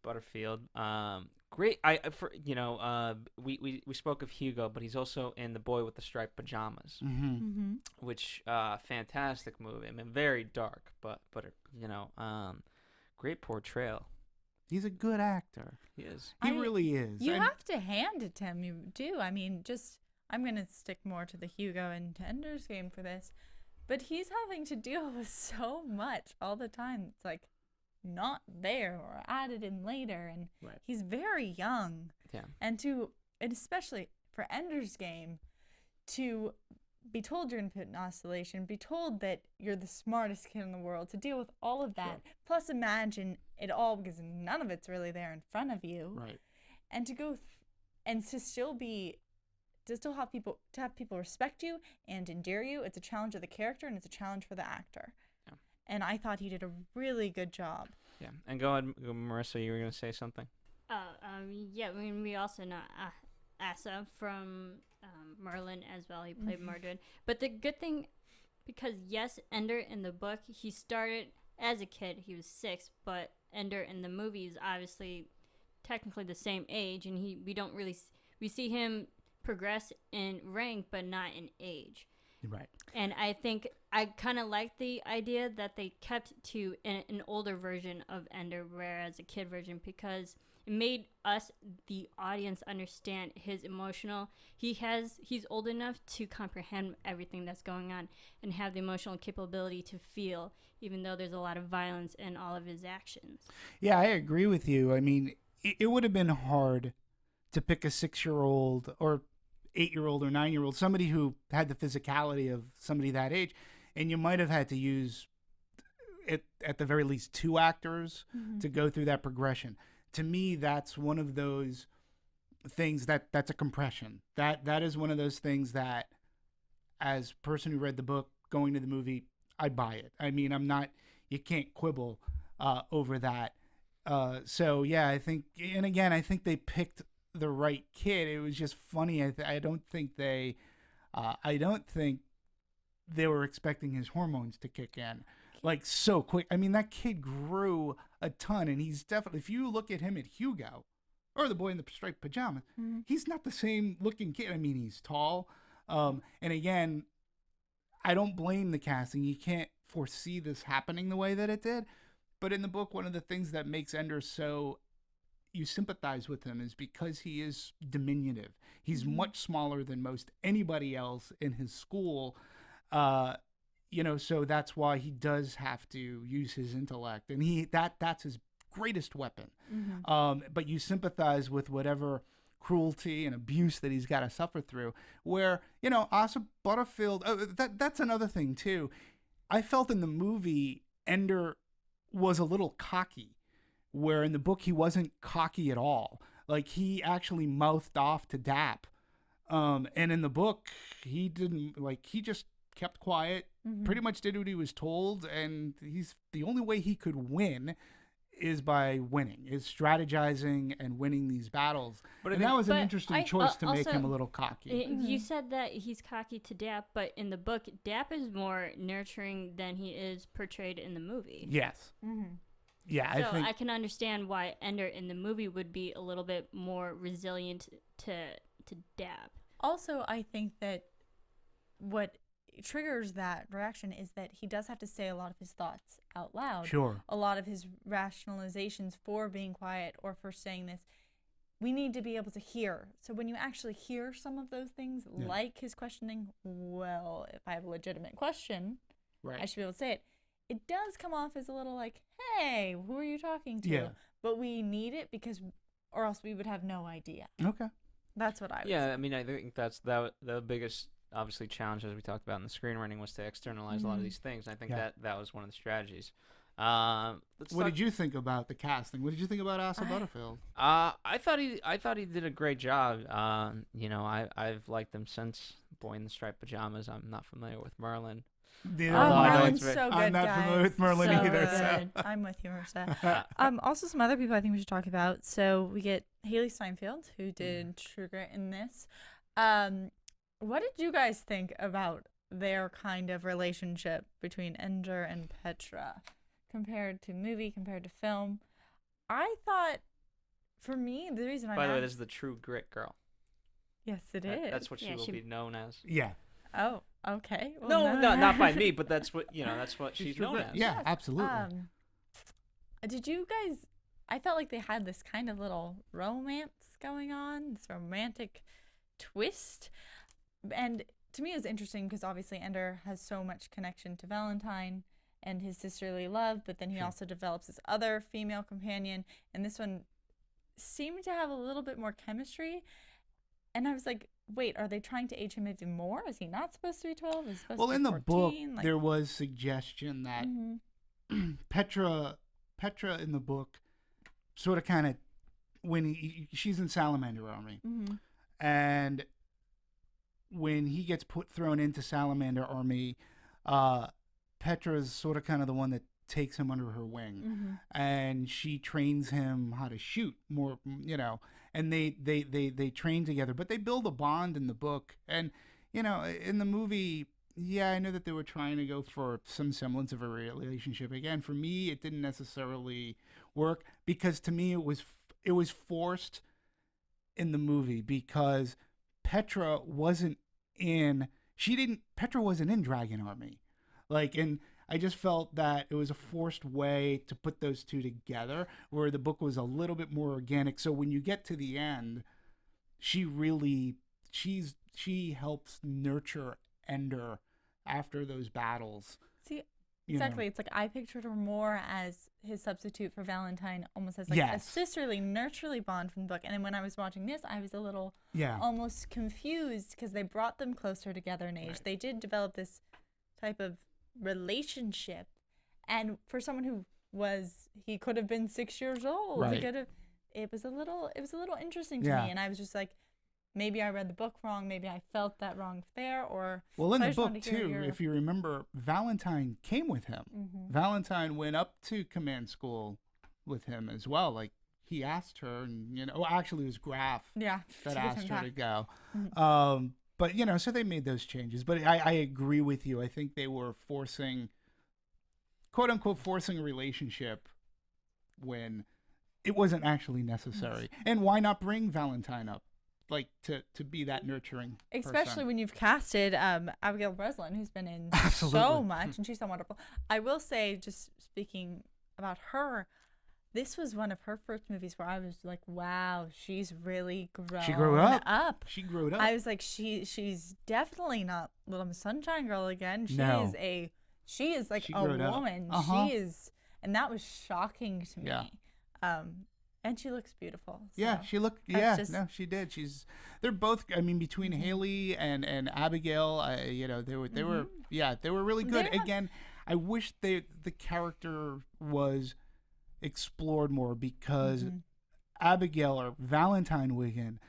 Butterfield. Great. We spoke of Hugo, but he's also in The Boy with the Striped Pajamas, which fantastic movie. I mean, very dark, but great portrayal. He's a good actor. He is. He really is. You have to hand it to him. You do. I mean, I'm gonna stick more to the Hugo and to Ender's Game for this, but he's having to deal with so much all the time. It's like not there or added in later, and he's very young. Yeah. And especially for Ender's Game, to be told you're in put in oscillation, be told that you're the smartest kid in the world, to deal with all of that, plus imagine it all, because none of it's really there in front of you. Right. And to go and to still have people respect you and endear you. It's a challenge of the character, and it's a challenge for the actor. Yeah. And I thought he did a really good job. Yeah. And go ahead, Marisa, you were going to say something? Yeah, I mean, we also know Asa from Merlin as well. He played Mordred. But the good thing, because yes, Ender in the book, he started as a kid. He was 6, but Ender in the movie is obviously technically the same age, and we see him progress in rank, but not in age. Right. And I think I kind of like the idea that they kept to an older version of Ender, whereas a kid version, because it made us, the audience, understand his emotional. He's old enough to comprehend everything that's going on and have the emotional capability to feel, even though there's a lot of violence in all of his actions. Yeah, I agree with you. I mean, it would have been hard to pick a 6-year-old or 8-year-old or 9-year-old, somebody who had the physicality of somebody that age, and you might have had to use it at the very least 2 actors to go through that progression. To me, that's one of those things that's a compression. That is one of those things that, as a person who read the book going to the movie, I buy it. I mean, you can't quibble over that. So yeah, I think they picked the right kid. It was just funny. I don't think they were expecting his hormones to kick in. like so quick. I mean, that kid grew a ton, and he's definitely, if you look at him at Hugo or the boy in the striped pajamas, he's not the same looking kid. I mean, he's tall. And again, I don't blame the casting. You can't foresee this happening the way that it did. But in the book, one of the things that makes Ender so you sympathize with him is because he is diminutive. He's much smaller than most anybody else in his school. So that's why he does have to use his intellect, and that's his greatest weapon. But you sympathize with whatever cruelty and abuse that he's got to suffer through. Where Asa Butterfield, that's another thing too. I felt in the movie Ender was a little cocky, where in the book he wasn't cocky at all. Like, he actually mouthed off to Dap, and in the book he didn't. Like, he just kept quiet, pretty much did what he was told, and he's the only way he could win is by winning, is strategizing and winning these battles. And that was an interesting choice to make him a little cocky. You said that he's cocky to Dap, but in the book, Dap is more nurturing than he is portrayed in the movie. Yes. Yeah, so I can understand why Ender in the movie would be a little bit more resilient to Dap. Also, I think that what triggers that reaction is that he does have to say a lot of his thoughts out loud. Sure. A lot of his rationalizations for being quiet or for saying this, we need to be able to hear. So when you actually hear some of those things, like his questioning, well, if I have a legitimate question, I should be able to say it. It does come off as a little like, hey, who are you talking to? Yeah. But we need it or else we would have no idea. Okay. That's what I would say. I mean, I think that's the biggest, obviously, challenge, as we talked about in the screenwriting, was to externalize a lot of these things. And I think that was one of the strategies. What did you think about the casting? What did you think about Asa Butterfield? I thought he did a great job. I've liked him since Boy in the Striped Pajamas. I'm not familiar with Merlin. Merlin's so good, I'm not guys. familiar with Merlin either. So. I'm with you, Marisa. Also, some other people I think we should talk about. So we get Hailee Steinfeld, who did True Grit in this. What did you guys think about their kind of relationship between Ender and Petra, compared to movie, compared to film? I thought, for me, the reason By the way, this is the True Grit girl. Yes, it is. That's what she will be known as. Yeah. Oh, okay. Well, no, not by me, but that's what she's known as. Yeah, absolutely. Did you guys? I felt like they had this kind of little romance going on, this romantic twist, and to me it was interesting because obviously Ender has so much connection to Valentine and his sisterly love, but then he also develops this other female companion, and this one seemed to have a little bit more chemistry. And I was like, wait, are they trying to age him even more? Is he not supposed to be 12? Is he supposed to be 14? In the book, there was suggestion that Petra in the book sort of kind of, when she's in Salamander Army, and when he gets thrown into Salamander Army, Petra's sort of kind of the one that takes him under her wing, and she trains him how to shoot more, and they train together, but they build a bond in the book. And in the movie, I know that they were trying to go for some semblance of a relationship. Again, for me, it didn't necessarily work, because to me it was forced in the movie, because Petra wasn't in Dragon Army, and I just felt that it was a forced way to put those two together, where the book was a little bit more organic. So when you get to the end, she helps nurture Ender after those battles. See, exactly. It's like I pictured her more as his substitute for Valentine, almost as like a sisterly, nurturely bond from the book. And then when I was watching this, I was a little almost confused, because they brought them closer together in age. Right. They did develop this type of relationship, and for someone who he could have been 6 years old, right. It was a little interesting to me, and I was just like, maybe I read the book wrong, maybe I felt that wrong there, or in the book too, if you remember, Valentine came with him. Valentine went up to command school with him as well. Like, he asked her, and actually it was Graf that asked her to go. But, so they made those changes. But I agree with you. I think they were forcing quote unquote forcing a relationship when it wasn't actually necessary. And why not bring Valentine up, like to be that nurturing Especially person? when you've casted Abigail Breslin, who's been in Absolutely. so much, and she's so wonderful. I will say, just speaking about her, this was one of her first movies where I was like, wow, she's really grown She grew up. up. She grew up. I was like, she's definitely not Little Miss Sunshine Girl again. She No. is she is like She a growed up. woman. Uh-huh. She is, and that was shocking to me. Yeah. And she looks beautiful. Yeah, so she looked. that's Yeah, just- no, she did. They're both. I mean, between Hailee and Abigail, you know, they were really good. Yeah. Again, I wish the character was explored more because Abigail, or Valentine Wiggin,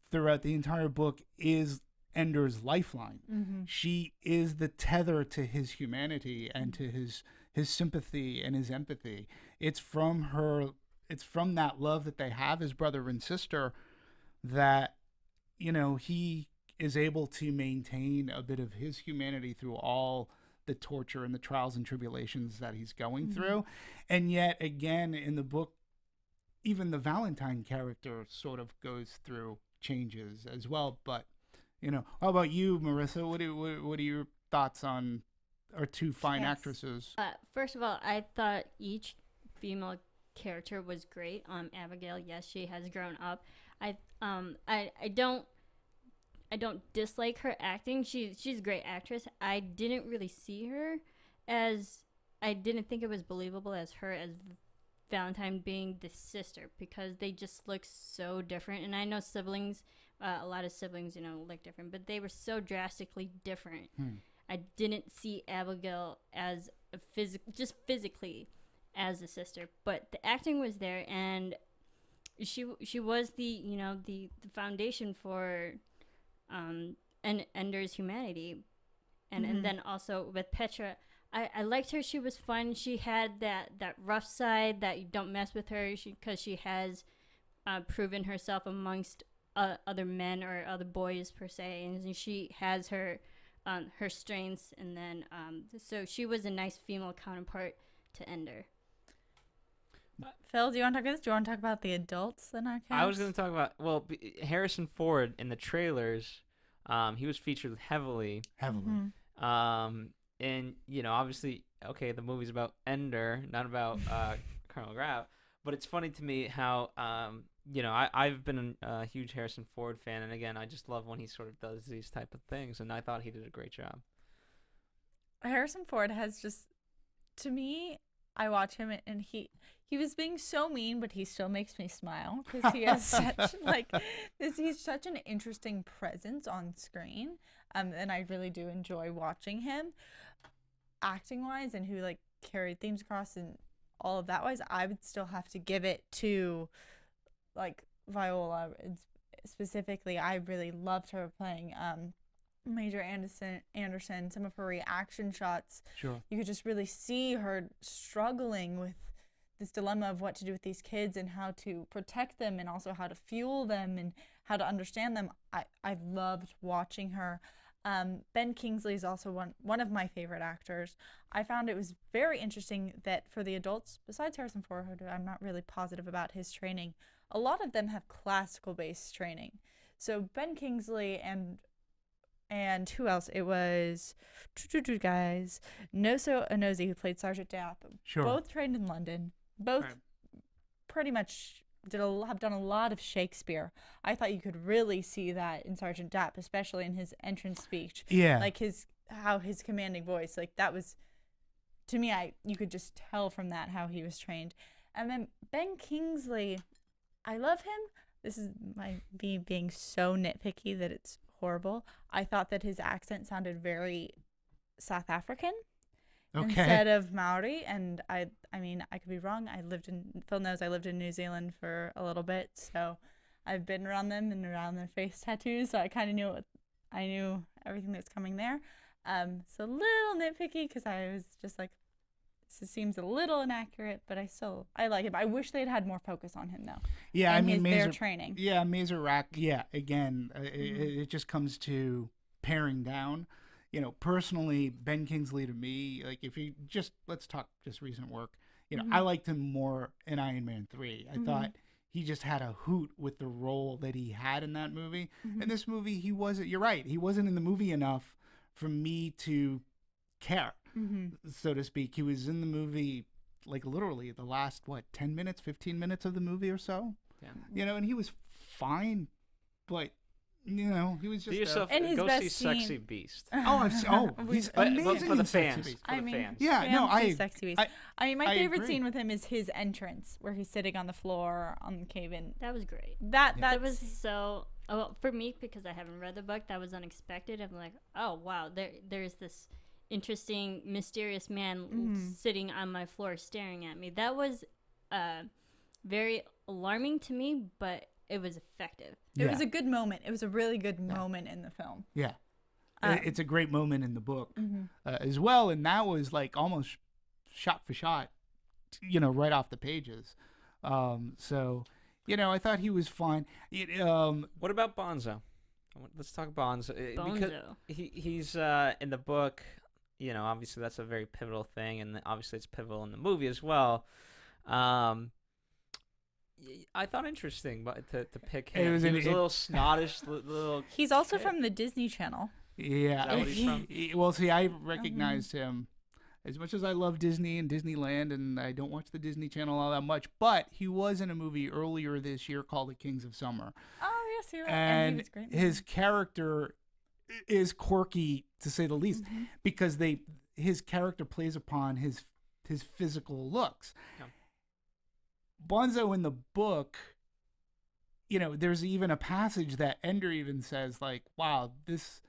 throughout the entire book is Ender's lifeline. She is the tether to his humanity and to his sympathy and his empathy. It's from her. It's from that love that they have as brother and sister that, you know, he is able to maintain a bit of his humanity through all the torture and the trials and tribulations that he's going through. And yet again, in the book, even the Valentine character sort of goes through changes as well. But, you know, how about you, Marisa? What are your thoughts on our two fine Yes. actresses? First of all, I thought each female character was great. Abigail, yes, she has grown up. I don't dislike her acting. She's a great actress. I didn't really see her as, I didn't think it was believable as her as Valentine being the sister, because they just look so different. And I know siblings, a lot of siblings, you know, look different, but they were so drastically different. I didn't see Abigail as a physically as a sister, but the acting was there, and she was the, you know, the foundation for Ender's humanity, and then also with Petra, I liked her. She was fun. She had that rough side that you don't mess with her, because she has proven herself amongst other men or other boys per se, and she has her strengths, and then so she was a nice female counterpart to Ender. Phil, do you want to talk about this? Do you want to talk about the adults in our cast? I was going to talk about, Harrison Ford in the trailers. He was featured heavily. And, you know, obviously, okay, the movie's about Ender, not about Colonel Graff. But it's funny to me how, you know, I've been a huge Harrison Ford fan. And, again, I just love when he sort of does these type of things. And I thought he did a great job. Harrison Ford has just, to me, I watch him and he was being so mean, but he still makes me smile because he has such he's such an interesting presence on screen, and I really do enjoy watching him, acting wise, and who like carried themes across and all of that wise. I would still have to give it to like Viola specifically. I really loved her playing Major Anderson. Some of her reaction shots, Sure. you could just really see her struggling with this dilemma of what to do with these kids and how to protect them and also how to fuel them and how to understand them. I loved watching her. Ben Kingsley is also one of my favorite actors. I found it was very interesting that for the adults, besides Harrison Ford, who I'm not really positive about his training, a lot of them have classical-based training. So Ben Kingsley and who else? It was guys. Noso Anozie, who played Sergeant Dapp. Sure. Both trained in London. Both Right. pretty much have done a lot of Shakespeare. I thought you could really see that in Sergeant Dapp, especially in his entrance speech. Yeah. Like his commanding voice. Like that was, to me, you could just tell from that how he was trained. And then Ben Kingsley, I love him. This is me being so nitpicky that it's horrible. I thought that his accent sounded very South African instead of Maori, and I mean I could be wrong. Phil knows I lived in New Zealand for a little bit, so I've been around them and around their face tattoos, so I kind of knew everything that's coming there. So a little nitpicky because I was just like, this seems a little inaccurate, but I like him. I wish they'd had more focus on him though. Yeah, and I mean, their training. Yeah, Mazer Rack. Yeah, again, it just comes to paring down. personally, Ben Kingsley to me, like if you let's talk just recent work. I liked him more in Iron Man 3. I thought he just had a hoot with the role that he had in that movie. In this movie, he wasn't. You're right. He wasn't in the movie enough for me to care, so to speak. He was in the movie like literally the last 10 minutes, 15 minutes of the movie or so. Yeah. And he was fine, but he was just Do yourself And his go best see Sexy scene- Beast. he's But amazing for the in Sexy fans. Beast. For the fans. Yeah, no, Sexy Beast. My I favorite agree. scene with him is his entrance, where he's sitting on the floor on the cave-in. That was great. That was so. Well, for me, because I haven't read the book, that was unexpected. I'm like, oh wow, there's this interesting, mysterious man sitting on my floor staring at me. That was very alarming to me, but it was effective. It was a good moment. It was a really good moment in the film. Yeah. It's a great moment in the book as well. And that was like almost shot for shot, right off the pages. So, I thought he was fine. What about Bonzo? Let's talk Bonzo. Because Bonzo. he's in the book, obviously that's a very pivotal thing. And obviously it's pivotal in the movie as well. I thought interesting, but to pick him, he was a little snottish, little. He's also from the Disney Channel. Yeah. Is that what he's from? Well, see, I recognized him as much as I love Disney and Disneyland, and I don't watch the Disney Channel all that much, but he was in a movie earlier this year called The Kings of Summer. Oh, yes, he was. And he was great. his character is quirky, to say the least, because his character plays upon his physical looks. Yeah. Bonzo in the book, there's even a passage that Ender even says, like, wow, this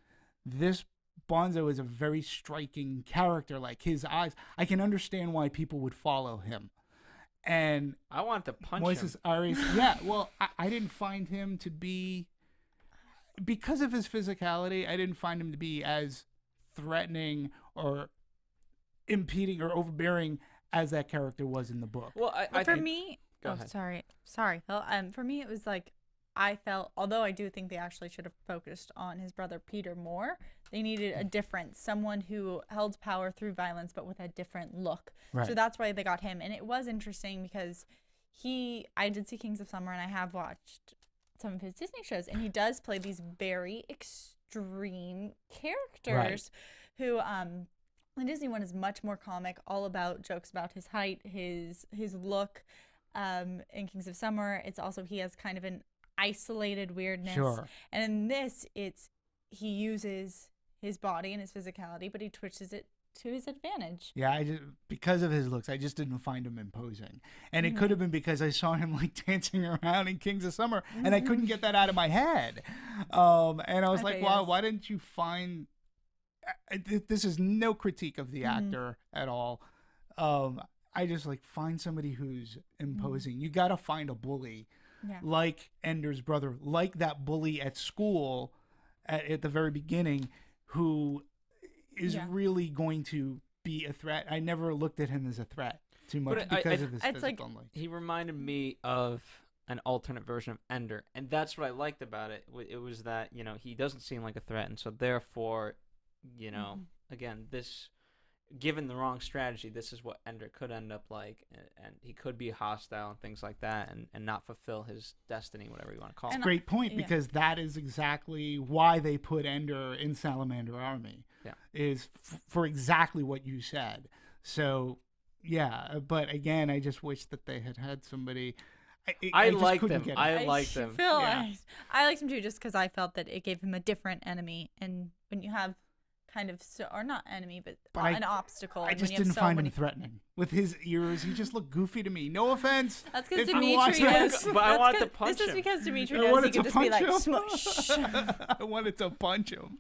Bonzo is a very striking character. Like, his eyes, I can understand why people would follow him. And I want to punch Moises him. Arias, yeah, well, I didn't find him to be, because of his physicality, I didn't find him to be as threatening or impeding or overbearing as that character was in the book. Well, for me, Go ahead. sorry. Well, for me, it was like I felt, although I do think they actually should have focused on his brother Peter more, they needed a different, someone who held power through violence, but with a different look. Right. So that's why they got him, and it was interesting because I did see Kings of Summer, and I have watched some of his Disney shows, and he does play these very extreme characters who the Disney one is much more comic, all about jokes about his height, his look. In Kings of Summer, it's also he has kind of an isolated weirdness. Sure. And in this, he uses his body and his physicality, but he twists it to his advantage. Yeah, because of his looks, I just didn't find him imposing. And it could have been because I saw him like dancing around in Kings of Summer, and I couldn't get that out of my head. And I was like, wow, why didn't you find... This is no critique of the actor at all. I just find somebody who's imposing. You got to find a bully like Ender's brother, like that bully at school at the very beginning, who is really going to be a threat. I never looked at him as a threat too much because of his physical. He reminded me of an alternate version of Ender, and that's what I liked about it. It was that he doesn't seem like a threat, and so therefore, again, this. Given the wrong strategy, this is what Ender could end up like, and he could be hostile and things like that, and not fulfill his destiny, whatever you want to call it. Great point, because that is exactly why they put Ender in Salamander Army. Yeah, is for exactly what you said. So, yeah, but again, I just wish that they had somebody. I liked them. I liked them. I liked him too, just because I felt that it gave him a different enemy, and when you have. Kind of, or not enemy, but an obstacle. I just didn't find him threatening. With his ears, he just looked goofy to me. No offense. That's because Demetri knows. But I want to punch him. This is because Demetri knows he could just be like, smush. I wanted to punch him.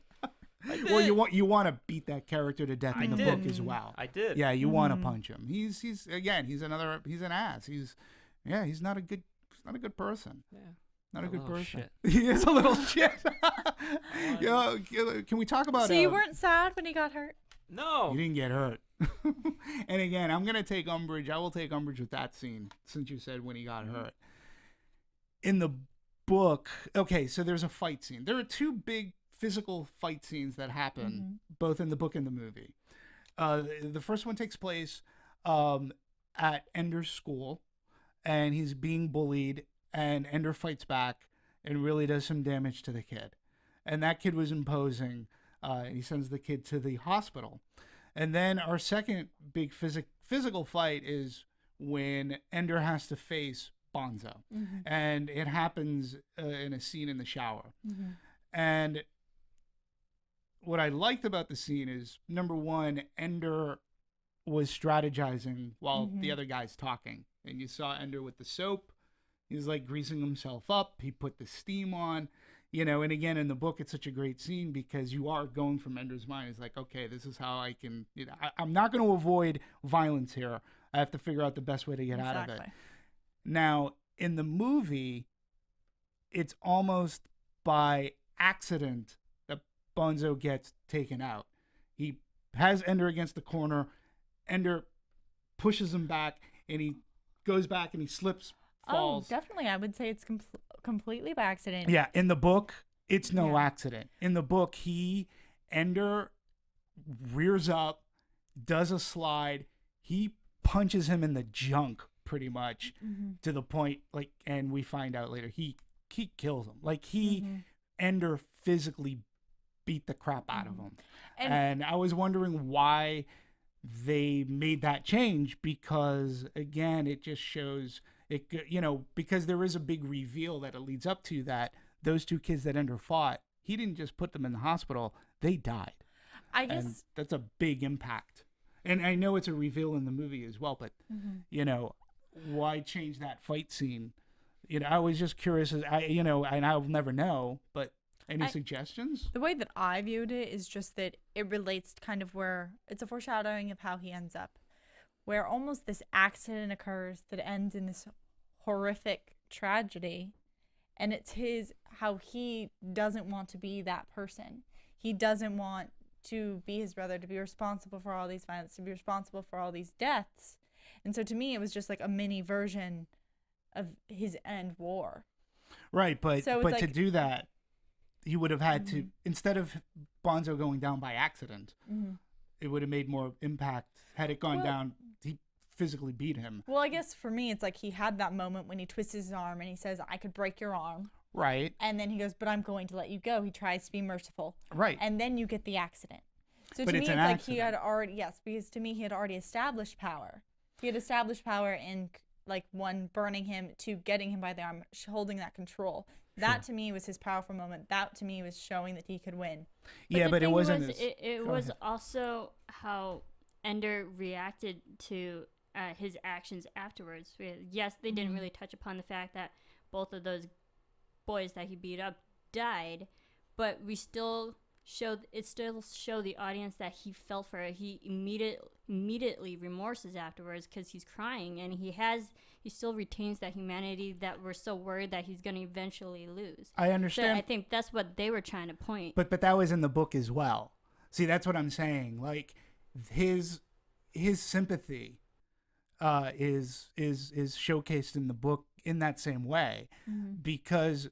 Well, you want to beat that character to death in the book as well. I did. Yeah, you want to punch him. He's an ass. He's not a good person. Yeah. Not a good person. Shit. He is a little shit. Can we talk about? So you weren't sad when he got hurt? No. You didn't get hurt. And again, I'm gonna take umbrage. I will take umbrage with that scene since you said when he got hurt. In the book, okay, so there's a fight scene. There are two big physical fight scenes that happen both in the book and the movie. The first one takes place at Ender's school, and he's being bullied, and Ender fights back and really does some damage to the kid. And that kid was imposing, and he sends the kid to the hospital. And then our second big physical fight is when Ender has to face Bonzo. And it happens in a scene in the shower. And what I liked about the scene is, number one, Ender was strategizing while the other guy's talking. And you saw Ender with the soap. He's like greasing himself up. He put the steam on, you know, and again, in the book, it's such a great scene because you are going from Ender's mind. It's like, okay, this is how I can, you know, I'm not going to avoid violence here. I have to figure out the best way to get out of it. Now, in the movie, it's almost by accident that Bonzo gets taken out. He has Ender against the corner. Ender pushes him back, and he goes back and he slips, falls. Oh, definitely. I would say it's completely by accident. Yeah, in the book, it's no accident. In the book, Ender rears up, does a slide. He punches him in the junk pretty much to the point, like, and we find out later, he kills him. Like, Ender physically beat the crap out of him. And I was wondering why they made that change, because again, it just shows it, you know, because there is a big reveal that it leads up to, that those two kids that Ender fought, he didn't just put them in the hospital, they died. I guess, and that's a big impact. And I know it's a reveal in the movie as well, but you know, why change that fight scene? You know, I was just curious, and I'll never know, but any suggestions? The way that I viewed it is just that it relates to kind of where it's a foreshadowing of how he ends up, where almost this accident occurs that ends in this horrific tragedy, and it's how he doesn't want to be that person. He doesn't want to be his brother, to be responsible for all these violence, to be responsible for all these deaths. And so to me, it was just like a mini version of his end war. Right, but like, to do that, he would have had to, instead of Bonzo going down by accident, it would have made more impact had it gone down. He physically beat him. Well, I guess for me, it's like he had that moment when he twists his arm and he says, I could break your arm. Right. And then he goes, but I'm going to let you go. He tries to be merciful. Right. And then you get the accident. So but to it's me, an it's like accident. he had already, because to me, he had already established power. He had established power in, like, one, burning him, two, getting him by the arm, holding that control. That to me was his powerful moment. That to me was showing that he could win. But it wasn't. It was also how Ender reacted to his actions afterwards. Yes, they didn't really touch upon the fact that both of those boys that he beat up died, but we still showed the audience that he felt for it. He immediately remorses afterwards because he's crying, and he still retains that humanity that we're so worried that he's going to eventually lose. I understand. So I think that's what they were trying to point. But that was in the book as well. See, that's what I'm saying. Like, his sympathy is showcased in the book in that same way, because,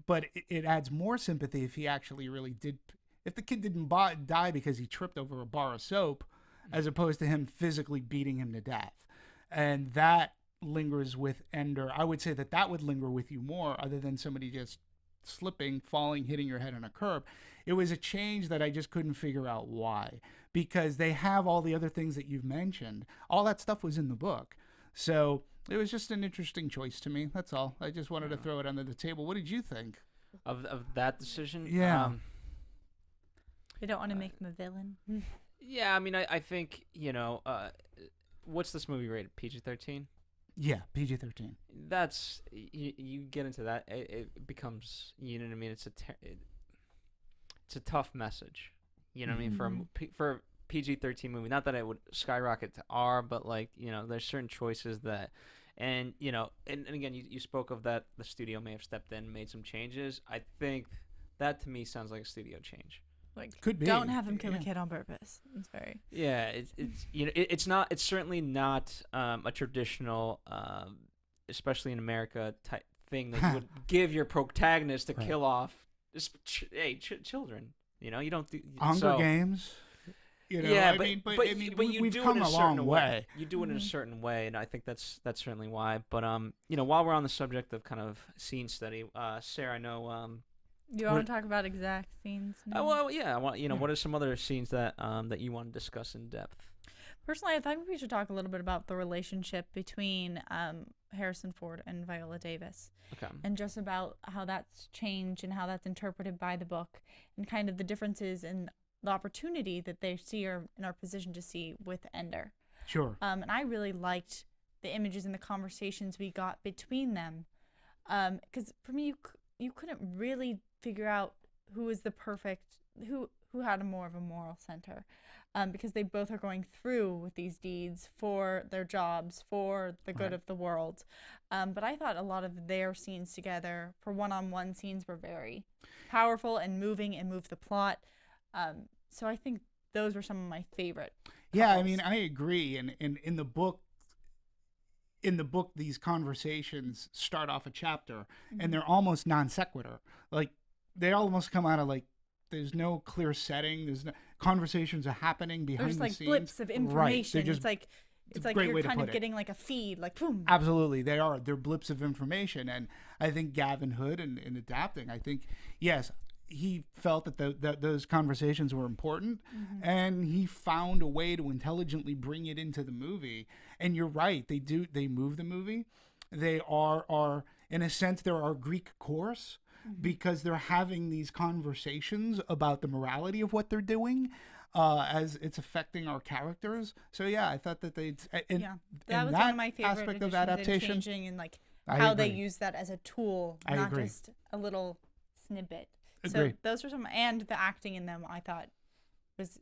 but it adds more sympathy if he actually really did. If the kid didn't die because he tripped over a bar of soap, as opposed to him physically beating him to death, and that lingers with Ender. I would say that would linger with you more, other than somebody just slipping, falling, hitting your head on a curb. It was a change that I just couldn't figure out why, because they have all the other things that you've mentioned. All that stuff was in the book. So it was just an interesting choice to me. That's all. I just wanted to throw it under the table. What did you think of that decision? Yeah. They don't want to make him a villain. Yeah, I mean, I think, what's this movie rated? PG-13? Yeah, PG-13. That's, you get into that, it becomes, you know what I mean? It's a tough message, you know what I mean? For a PG-13 movie, not that it would skyrocket to R, but like, there's certain choices that, and again, you spoke of that the studio may have stepped in, made some changes. I think that to me sounds like a studio change. Like, could be. Don't have him kill a kid on purpose. It's very. Yeah, it's not. It's certainly not a traditional, especially in America, type thing that you would give your protagonist to kill off just children. You know, you don't do Hunger Games. You know, yeah, we've do come it in a long way. You do it in a certain way, and I think that's certainly why. But you know, while we're on the subject of kind of scene study, Sarah, I know you want to talk about exact scenes now? well, yeah, I want what are some other scenes that that you want to discuss in depth? Personally, I think we should talk a little bit about the relationship between Harrison Ford and Viola Davis. Okay. And just about how that's changed and how that's interpreted by the book, and kind of the differences in the opportunity that they see or in our position to see with Ender. Sure. And I really liked the images and the conversations we got between them. Because for me, you couldn't really figure out who was the perfect, who had more of a moral center. Because they both are going through with these deeds for their jobs, for the good of the world. But I thought a lot of their scenes together, for one-on-one scenes, were very powerful and moving and moved the plot. So I think those were some of my favorite couples. Yeah, I mean, I agree. And in the book, these conversations start off a chapter, and they're almost non sequitur. Like, they almost come out of, like, there's no clear setting. There's no conversations are happening behind the scenes. There's like blips of information. Right. It's like you're kind of getting like a feed, like boom. Absolutely, they are. They're blips of information, and I think Gavin Hood in adapting, I think yes, he felt that those conversations were important, and he found a way to intelligently bring it into the movie. And you're right, they move the movie. They are in a sense they're our Greek chorus. Because they're having these conversations about the morality of what they're doing as it's affecting our characters. So, yeah, I thought that that was one of my favorite aspect of adaptation. And like how they use that as a tool, not agree. just a little snippet. Agree. So those were some, and the acting in them I thought was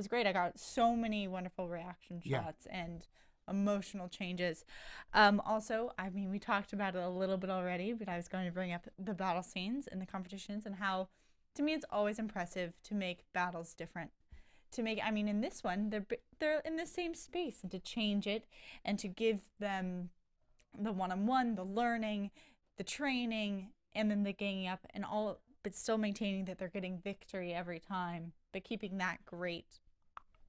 great. I got so many wonderful reaction shots and emotional changes. Also, I mean, we talked about it a little bit already, but I was going to bring up the battle scenes and the competitions, and how, to me, it's always impressive to make battles different. I mean, in this one, they're in the same space, and to change it and to give them the one-on-one, the learning, the training, and then the ganging up, and all, but still maintaining that they're getting victory every time, but keeping that great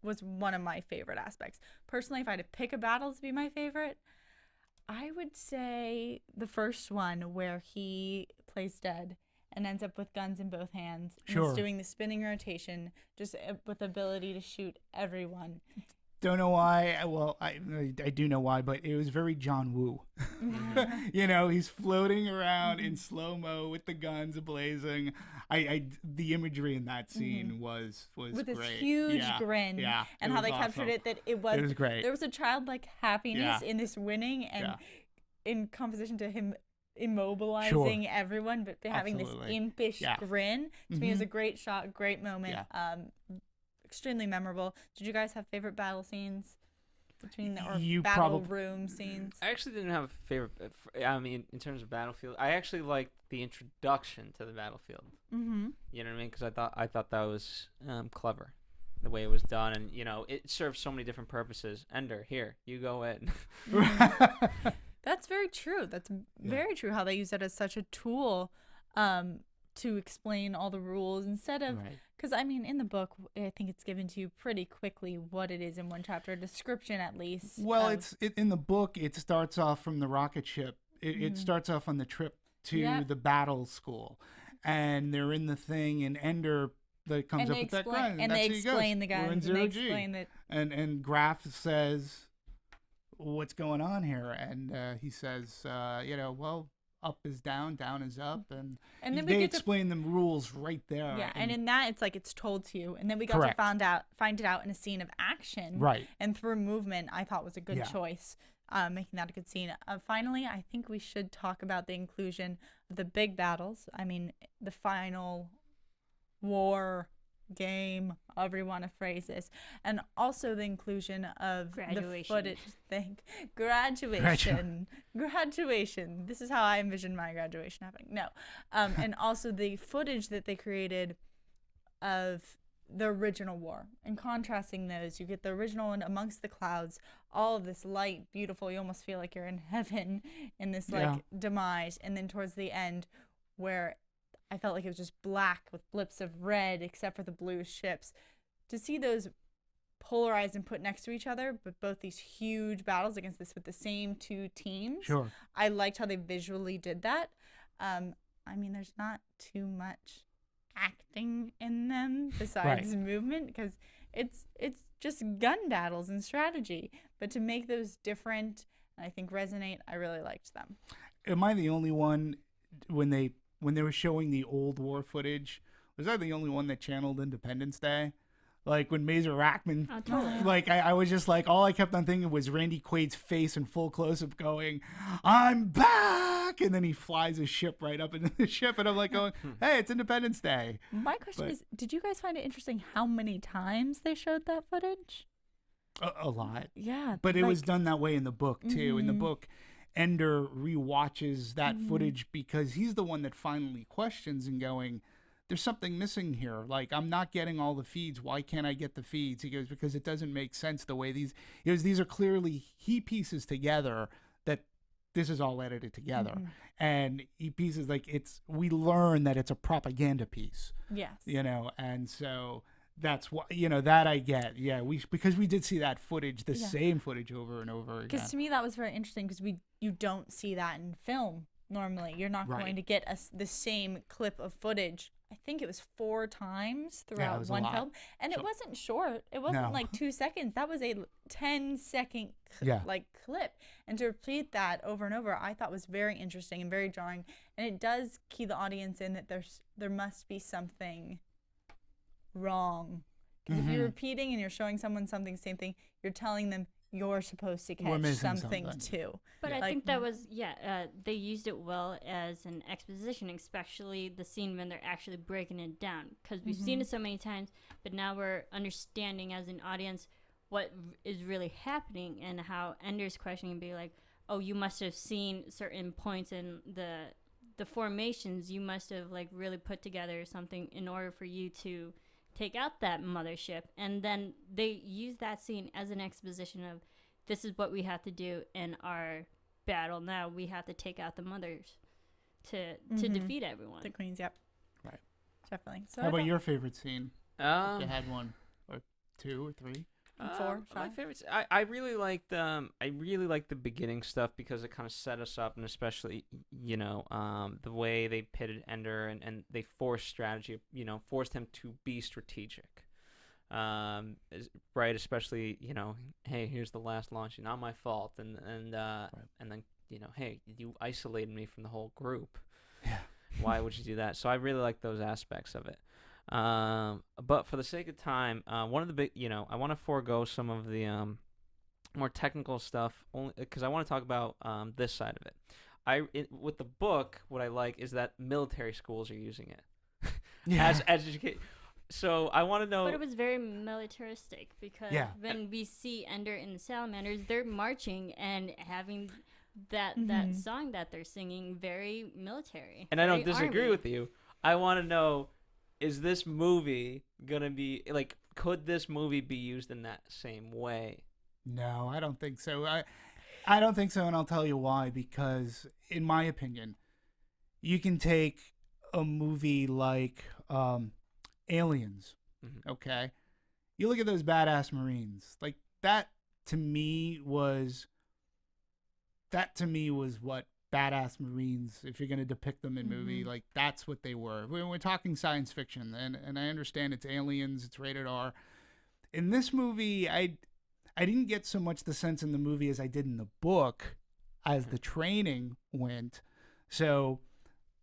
was one of my favorite aspects. Personally, if I had to pick a battle to be my favorite, I would say the first one where he plays dead and ends up with guns in both hands. And Sure. is doing the spinning rotation, just with the ability to shoot everyone. Don't know why. Well, I do know why, but it was very John Woo. You know, he's floating around in slow-mo with the guns ablazing. The imagery in that scene was With great. this huge grin. Yeah, And it how was they captured awesome. it, that it was great. There was a childlike happiness Yeah. in this winning, and Yeah. in composition to him immobilizing everyone, but having Absolutely. this impish Yeah. grin. To me, it was a great shot, great moment. Extremely memorable. Did you guys have favorite battle scenes between battle room scenes? I actually didn't have a favorite. I mean, in terms of battlefield, I actually liked the introduction to the battlefield. Mm-hmm. You know what I mean? Because I thought that was clever, the way it was done, and you know, it serves so many different purposes. Ender, here you go in. That's very true. That's very true. How they use it as such a tool to explain all the rules instead of. Because, I mean, in the book, I think it's given to you pretty quickly what it is in one chapter, a description at least. Well, in the book, it starts off from the rocket ship. It starts off on the trip to the battle school. And they're in the thing, and Ender comes up with that gun. And they explain the guns. We're in and they 0G. explain that. And Graf says, what's going on here? And he says, well, up is down is up, and then they explain the rules right there. Yeah, and in that, it's like it's told to you, and then we got to find it out in a scene of action, right? And through movement, I thought was a good choice, making that a good scene. Finally, I think we should talk about the inclusion of the big battles. I mean, the final war game, however you want to phrase this, and also the inclusion of the footage. Graduation. This is how I envision my graduation happening. No, and also the footage that they created of the original war, and contrasting those, you get the original one amongst the clouds, all of this light, beautiful. You almost feel like you're in heaven in this demise, and then towards the end, where I felt like it was just black with blips of red, except for the blue ships. To see those polarized and put next to each other, but both these huge battles against this with the same two teams. Sure. I liked how they visually did that. I mean, there's not too much acting in them besides movement, because it's just gun battles and strategy. But to make those different and I think resonate, I really liked them. Am I the only one when they were showing the old war footage? Was I the only one that channeled Independence Day? Like when Major Rackman, like I was just like, all I kept on thinking was Randy Quaid's face in full close-up going, "I'm back!" And then he flies his ship right up into the ship, and I'm like going, "Hey, it's Independence Day." My question is, did you guys find it interesting how many times they showed that footage? A lot. Yeah. But it was done that way in the book, too. In the book, Ender rewatches that footage because he's the one that finally questions and going, there's something missing here. Like, I'm not getting all the feeds. Why can't I get the feeds? He goes, because it doesn't make sense the way these are clearly he pieces together that this is all edited together. And he pieces we learn that it's a propaganda piece. Yes. And so that's what, that I get. Yeah. Because we did see that footage, the same footage over and over again. Because to me, that was very interesting because you don't see that in film normally. You're not going to get the same clip of footage. I think it was 4 times throughout one film. And it wasn't short. It wasn't like 2 seconds. That was a 10-second clip. And to repeat that over and over, I thought was very interesting and very jarring. And it does key the audience in that there must be something wrong. Because if you're repeating and you're showing someone something, same thing, you're telling them you're supposed to catch something too. But I think that was, they used it well as an exposition, especially the scene when they're actually breaking it down. Because we've seen it so many times, but now we're understanding as an audience what is really happening and how Ender's questioning be like, oh, you must have seen certain points in the formations. You must have really put together something in order for you to take out that mothership. And then they use that scene as an exposition of, this is what we have to do in our battle now. We have to take out the mothers to defeat everyone. The queens, yep. Right. Definitely. So how about your favorite scene? If you had one, or 2 or 3? 4. My favorites. I really liked the beginning stuff because it kind of set us up, and especially the way they pitted Ender and they forced strategy. Forced him to be strategic. Right. Especially hey, here's the last launch, not my fault, and then hey, you isolated me from the whole group. Yeah. Why would you do that? So I really like those aspects of it. But for the sake of time, one of the big, I want to forego some of the more technical stuff only because I want to talk about this side of it. With the book, what I like is that military schools are using it as education. So I want to know. But it was very militaristic because when we see Ender and the Salamanders, they're marching and having that song that they're singing very military. And I don't disagree with you. I want to know. Is this movie gonna be could this movie be used in that same way? No, I don't think so. I don't think so, and I'll tell you why. Because in my opinion, you can take a movie like Aliens, okay? You look at those badass Marines. Like that to me was what badass Marines, if you're going to depict them in movie, that's what they were. We're talking science fiction, and I understand it's Aliens, it's rated R. In this movie, I didn't get so much the sense in the movie as I did in the book as the training went. So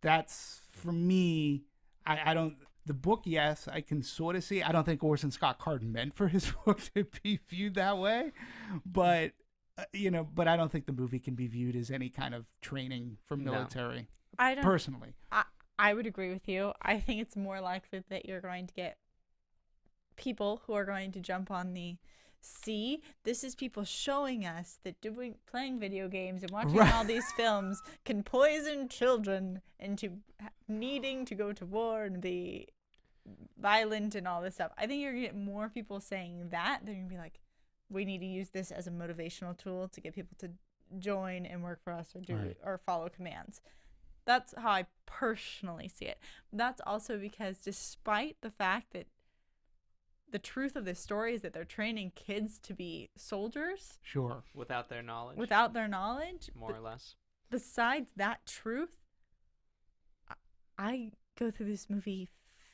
that's, for me, I don't, the book, yes, I can sort of see. I don't think Orson Scott Card meant for his book to be viewed that way, but but I don't think the movie can be viewed as any kind of training for military. I don't personally. I would agree with you. I think it's more likely that you're going to get people who are going to jump on the sea. This is people showing us that playing video games and watching all these films can poison children into needing to go to war and be violent and all this stuff. I think you're going to get more people saying that. They're going to be like, we need to use this as a motivational tool to get people to join and work for us or or follow commands. That's how I personally see it. That's also because despite the fact that the truth of this story is that they're training kids to be soldiers Sure. Without their knowledge. More or less. Besides that truth, I go through this movie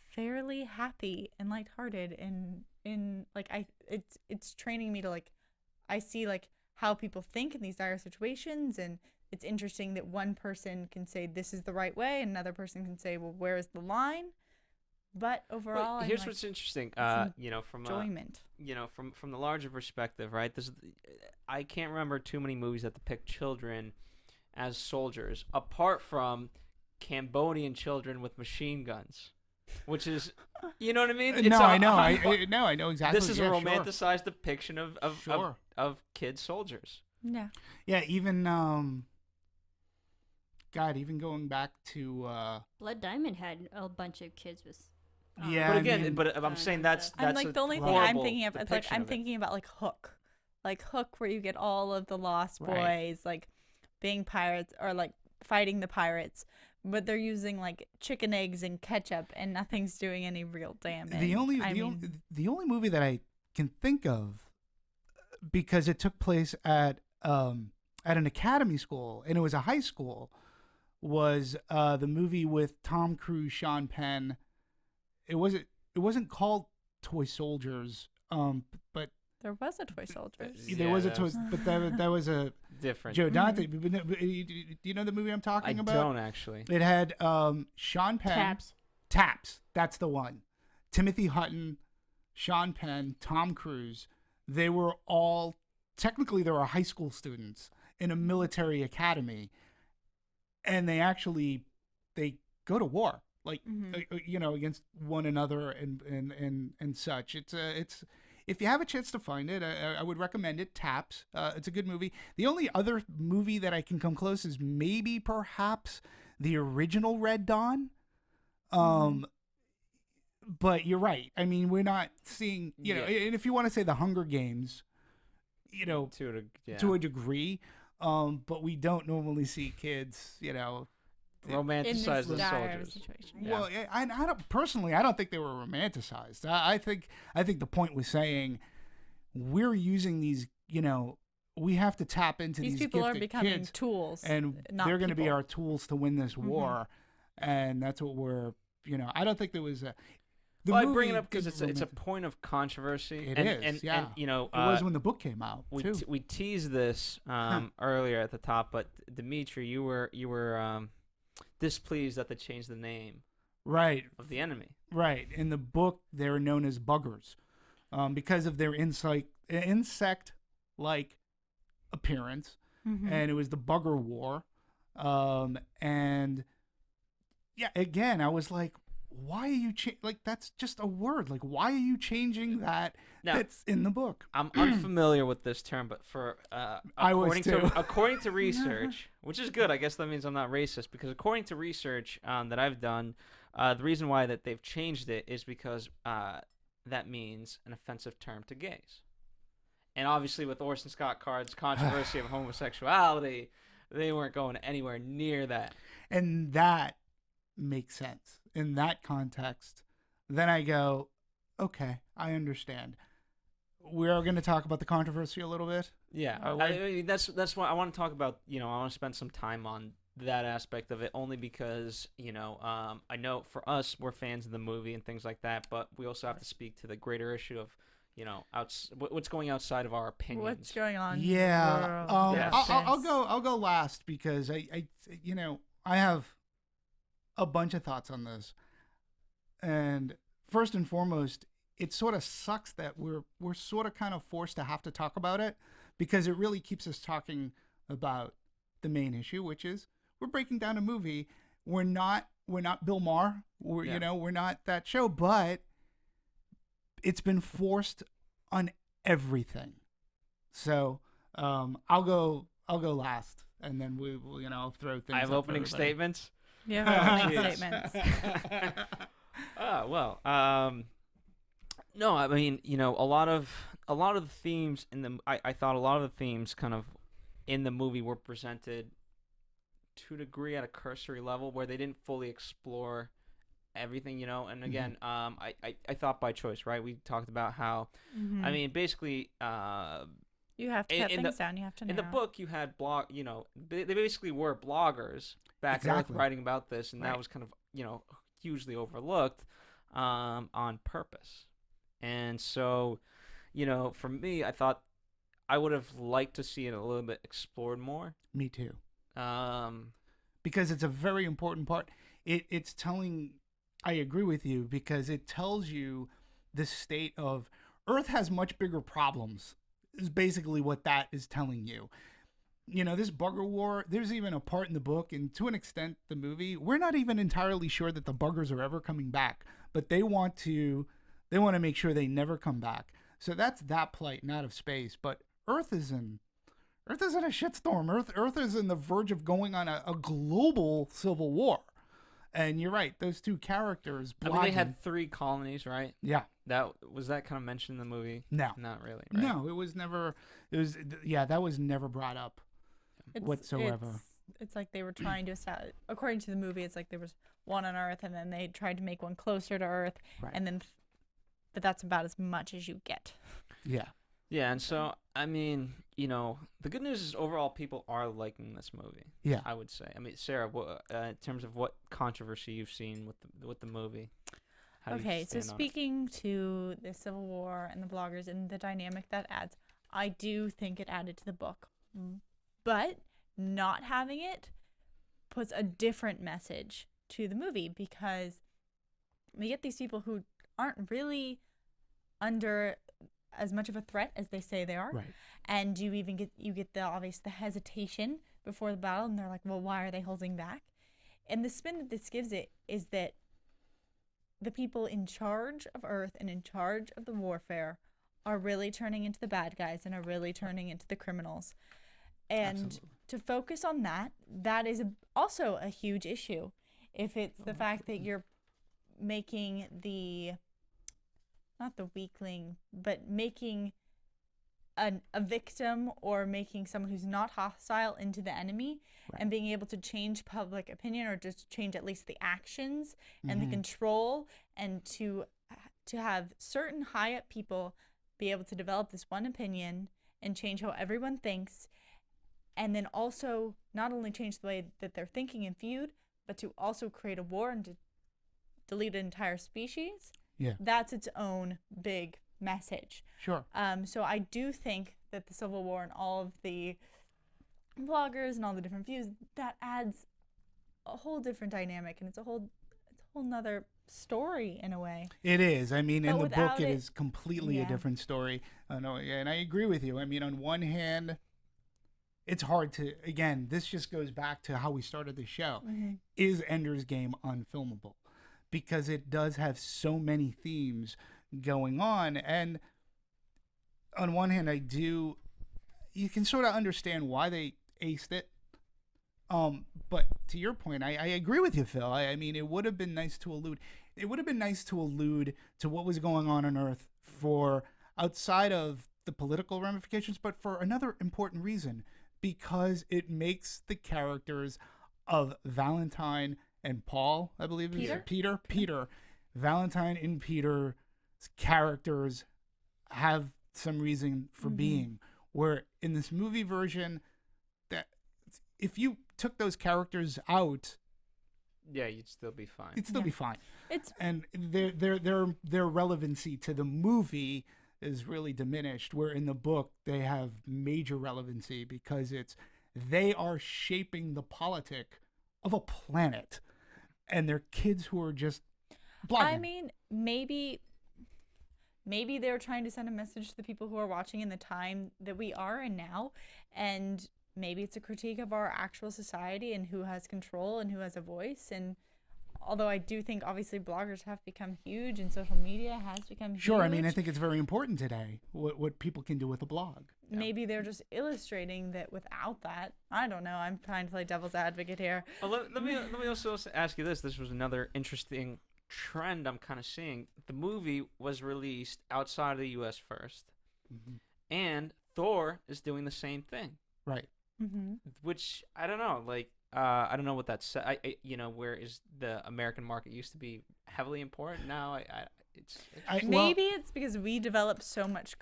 fairly happy and lighthearted, and it's training me to like, I see like how people think in these dire situations, and it's interesting that one person can say this is the right way, and another person can say, well, where is the line? But overall, here's what's interesting. From enjoyment. From the larger perspective, right? I can't remember too many movies that depict children as soldiers, apart from Cambodian children with machine guns, which is, you know what I mean? I know. I know exactly. This is a romanticized depiction of kid soldiers. Yeah. Yeah. Even even going back to Blood Diamond had a bunch of kids with. Yeah, but again, I'm saying that's I'm like the only thing I'm thinking of. It's like I'm it. thinking about like Hook, where you get all of the Lost Boys like being pirates or like fighting the pirates, but they're using like chicken eggs and ketchup, and nothing's doing any real damage. The only movie that I can think of, because it took place at an academy school and it was a high school, was the movie with Tom Cruise, Sean Penn. It wasn't called Toy Soldiers, but there was a Toy Soldiers. There was a Toy, but that was a different. Joe Dante. Do you know the movie I'm talking about? I don't actually. It had Sean Penn. Taps. That's the one. Timothy Hutton, Sean Penn, Tom Cruise. They were all technically they were high school students in a military academy, and they go to war. Like against one another and such. It's if you have a chance to find it, I would recommend it. Taps. It's a good movie. The only other movie that I can come close is maybe perhaps the original Red Dawn. But you're right. I mean, we're not seeing and if you want to say the Hunger Games, to a degree, but we don't normally see kids, romanticize the soldiers. Situation. Yeah. Well, I don't think they were romanticized. I think the point was saying we're using these, we have to tap into these people are gifted becoming kids, tools, and they're going to be our tools to win this war, and that's what we're, I don't think there was a. I bring it up because it's a point of controversy. It is, and it was when the book came out. We teased this earlier at the top, but Demetri, you were displeased that they changed the name of the enemy. Right. In the book, they're known as buggers because of their insect-like appearance, and it was the Bugger War. And yeah, again, I was like, why are you that's just a word. Like, why are you changing that? Now, that's in the book. I'm unfamiliar with this term, but according to research, which is good, I guess that means I'm not racist, because according to research that I've done, the reason why that they've changed it is because that means an offensive term to gays. And obviously with Orson Scott Card's controversy of homosexuality, they weren't going anywhere near that. And that makes sense. In that context, then I go, okay, I understand. We're going to talk about the controversy a little bit. Yeah, I mean, that's why I want to talk about. I want to spend some time on that aspect of it, only because I know for us we're fans of the movie and things like that, but we also have to speak to the greater issue of what's going outside of our opinions. What's going on? Yeah, I'll go last because I have a bunch of thoughts on this. And first and foremost, it sort of sucks that we're sort of kind of forced to have to talk about it, because it really keeps us talking about the main issue, which is we're breaking down a movie. We're not Bill Maher. We're not that show, but it's been forced on everything. So I'll go last, and then we will throw things. I have opening statements. Yeah, opening statements. No, I mean, a lot of the themes in the I thought a lot of the themes kind of in the movie were presented to a degree at a cursory level where they didn't fully explore everything, and again, I thought by choice, right? We talked about how, I mean, basically, you have to cut things down. You have to narrow. In the book, you had they basically were bloggers back and forth writing about this, and that was kind of, hugely overlooked on purpose. And so, for me, I thought I would have liked to see it a little bit explored more. Me too. Because it's a very important part. It's telling, I agree with you, because it tells you the state of Earth has much bigger problems, is basically what that is telling you. This bugger war, there's even a part in the book, and to an extent the movie, we're not even entirely sure that the buggers are ever coming back, but they want to make sure they never come back. So that's that plight, not of space. But Earth is in a shitstorm. Earth is in the verge of going on a global civil war. And you're right, those two characters. I mean, they had 3 colonies, right? Yeah. That kind of mentioned in the movie? No. Not really, right? No, it was never. That was never brought up whatsoever. It's like they were trying to establish, according to the movie, it's like there was one on Earth, and then they tried to make one closer to Earth, and then, but that's about as much as you get. Yeah. Yeah, and so, I mean, the good news is overall people are liking this movie. Yeah. I would say. I mean, Sarah, in terms of what controversy you've seen with the movie. Okay, so speaking to the Civil War and the bloggers and the dynamic that adds, I do think it added to the book. But not having it puts a different message to the movie, because we get these people who aren't really under as much of a threat as they say they are. Right. And you get the hesitation before the battle, and they're like, well, why are they holding back? And the spin that this gives it is that the people in charge of Earth and in charge of the warfare are really turning into the bad guys and are really turning into the criminals. And Absolutely. To focus on that is also a huge issue. If it's the fact that you're making not the weakling, but making a victim or making someone who's not hostile into the enemy, and being able to change public opinion, or just change at least the actions and the control, and to have certain high up people be able to develop this one opinion and change how everyone thinks, and then also not only change the way that they're thinking and viewed, but to also create a war and to delete an entire species. Yeah. That's its own big message. Sure. So I do think that the Civil War and all of the bloggers and all the different views, that adds a whole different dynamic, and it's a whole nother story in a way. It is. I mean, But in the book, without it it- is completely a yeah. different story. And I agree with you. I mean, on one hand, it's hard to, again, this just goes back to how we started the show. Is Ender's Game unfilmable? Because it does have so many themes going on. And on one hand, you can sort of understand why they aced it. But to your point, I agree with you, Phil. I mean, it would have been nice to allude. It would have been nice to allude to what was going on Earth for outside of the political ramifications, but for another important reason, because it makes the characters of Valentine and Paul, I believe it is Peter, Valentine and Peter's characters have some reason for being. Where in this movie version, that if you took those characters out, yeah, you'd still be fine. It'd still be fine. It's And their relevancy to the movie is really diminished. Where in the book they have major relevancy because they are shaping the politic of a planet, and they're kids who are just blogging. I mean, maybe they're trying to send a message to the people who are watching in the time that we are in now, and maybe it's a critique of our actual society and who has control and who has a voice. And although I do think obviously bloggers have become huge and social media has become huge. Sure, I mean, I think it's very important today what people can do with a blog. Maybe they're just illustrating that without that. I don't know. I'm trying to play devil's advocate here. Well, let me also ask you this. This was another interesting trend I'm kind of seeing. The movie was released outside of the U.S. first, and Thor is doing the same thing. Right. Mm-hmm. Which, I don't know, like, I don't know what that's. Where is the American market used to be heavily important. Now it's Maybe it's because we develop so much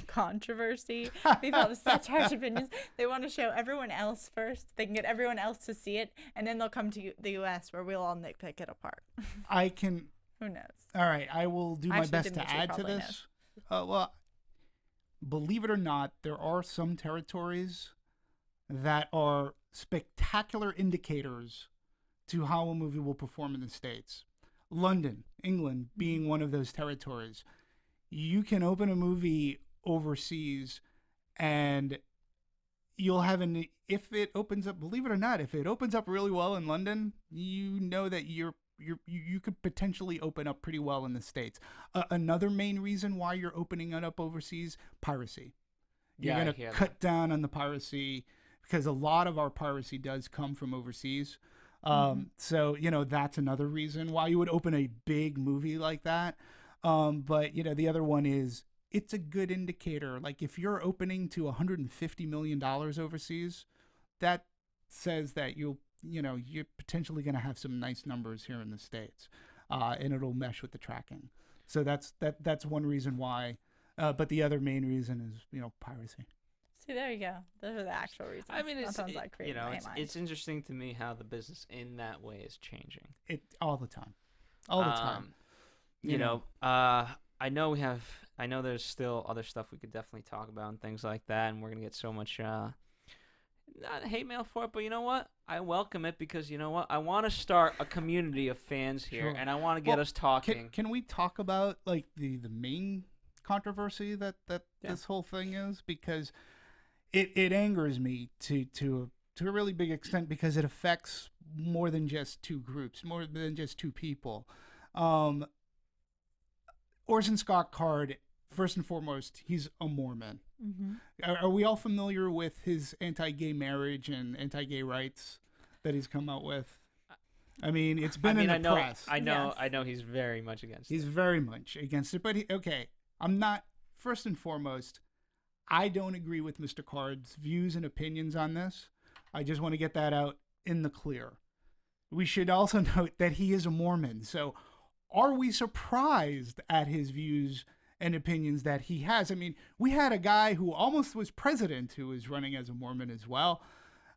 controversy. We develop such harsh opinions. They want to show everyone else first. They can get everyone else to see it, and then they'll come to the U.S. where we'll all nitpick it apart. I can. Who knows? All right, I will do my best to Demetri add to probably this. Well, believe it or not, there are some territories that are spectacular indicators to how a movie will perform in the States. London, England being one of those territories. You can open a movie overseas and you'll have if it opens up, believe it or not, if it opens up really well in London, you know that you could potentially open up pretty well in the States. Another main reason why you're opening it up overseas, piracy. You're going to cut down on the piracy because a lot of our piracy does come from overseas. So, that's another reason why you would open a big movie like that. But, the other one is it's a good indicator. Like if you're opening to $150 million overseas, that says that you're potentially going to have some nice numbers here in the States, and it'll mesh with the tracking. So that's one reason why. But the other main reason is, piracy. See, there you go. Those are the actual reasons. I mean, it's interesting to me how the business in that way is changing. It all the time. I know there's still other stuff we could definitely talk about and things like that, and we're gonna get so much not hate mail for it, but you know what? I welcome it because you know what? I want to start a community of fans here, and I want to get us talking. Can we talk about like the main controversy that this whole thing is? Because it angers me to a really big extent because it affects more than just two groups, more than just two people. Orson Scott Card, first and foremost, he's a Mormon. Mm-hmm. Are we all familiar with his anti-gay marriage and anti-gay rights that he's come out with? I mean, it's been in the press. I know he's very much against it. He's very much against it. But, I'm not, first and foremost, I don't agree with Mr. Card's views and opinions on this. I just want to get that out in the clear. We should also note that he is a Mormon. So are we surprised at his views and opinions that he has? I mean, we had a guy who almost was president who was running as a Mormon as well.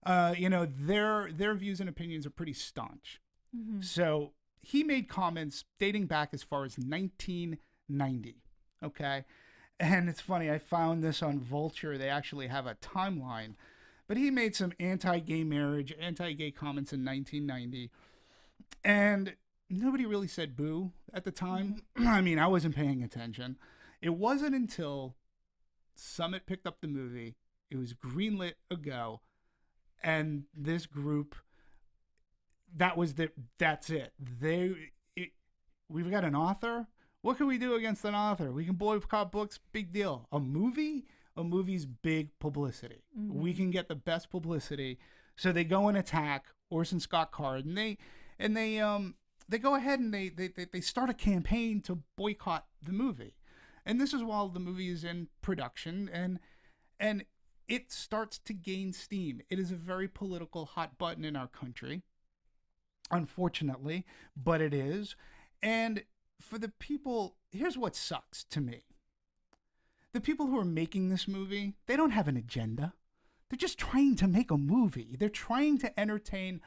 Their views and opinions are pretty staunch. Mm-hmm. So he made comments dating back as far as 1990. Okay. And it's funny, I found this on Vulture. They actually have a timeline. But he made some anti-gay marriage, anti-gay comments in 1990. And nobody really said boo at the time. I mean, I wasn't paying attention. It wasn't until Summit picked up the movie, it was greenlit a go, and this group, that's it. We've got an author. What can we do against an author? We can boycott books, big deal. A movie's big publicity. Mm-hmm. We can get the best publicity. So they go and attack Orson Scott Card, and they go ahead and they start a campaign to boycott the movie. And this is while the movie is in production, and it starts to gain steam. It is a very political hot button in our country, unfortunately, but it is. And for the people, here's what sucks to me. The people who are making this movie, they don't have an agenda. They're just trying to make a movie. They're trying to entertain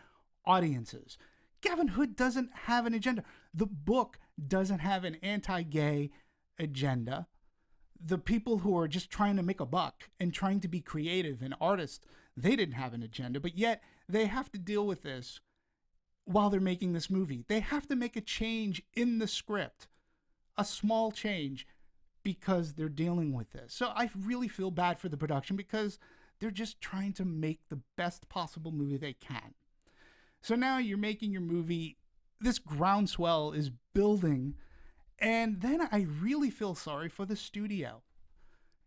audiences. Gavin Hood doesn't have an agenda. The book doesn't have an anti-gay agenda. The people who are just trying to make a buck and trying to be creative and artists, they didn't have an agenda, but yet they have to deal with this while they're making this movie. They have to make a change in the script, a small change, because they're dealing with this. So I really feel bad for the production because they're just trying to make the best possible movie they can. So now you're making your movie, this groundswell is building, and then I really feel sorry for the studio.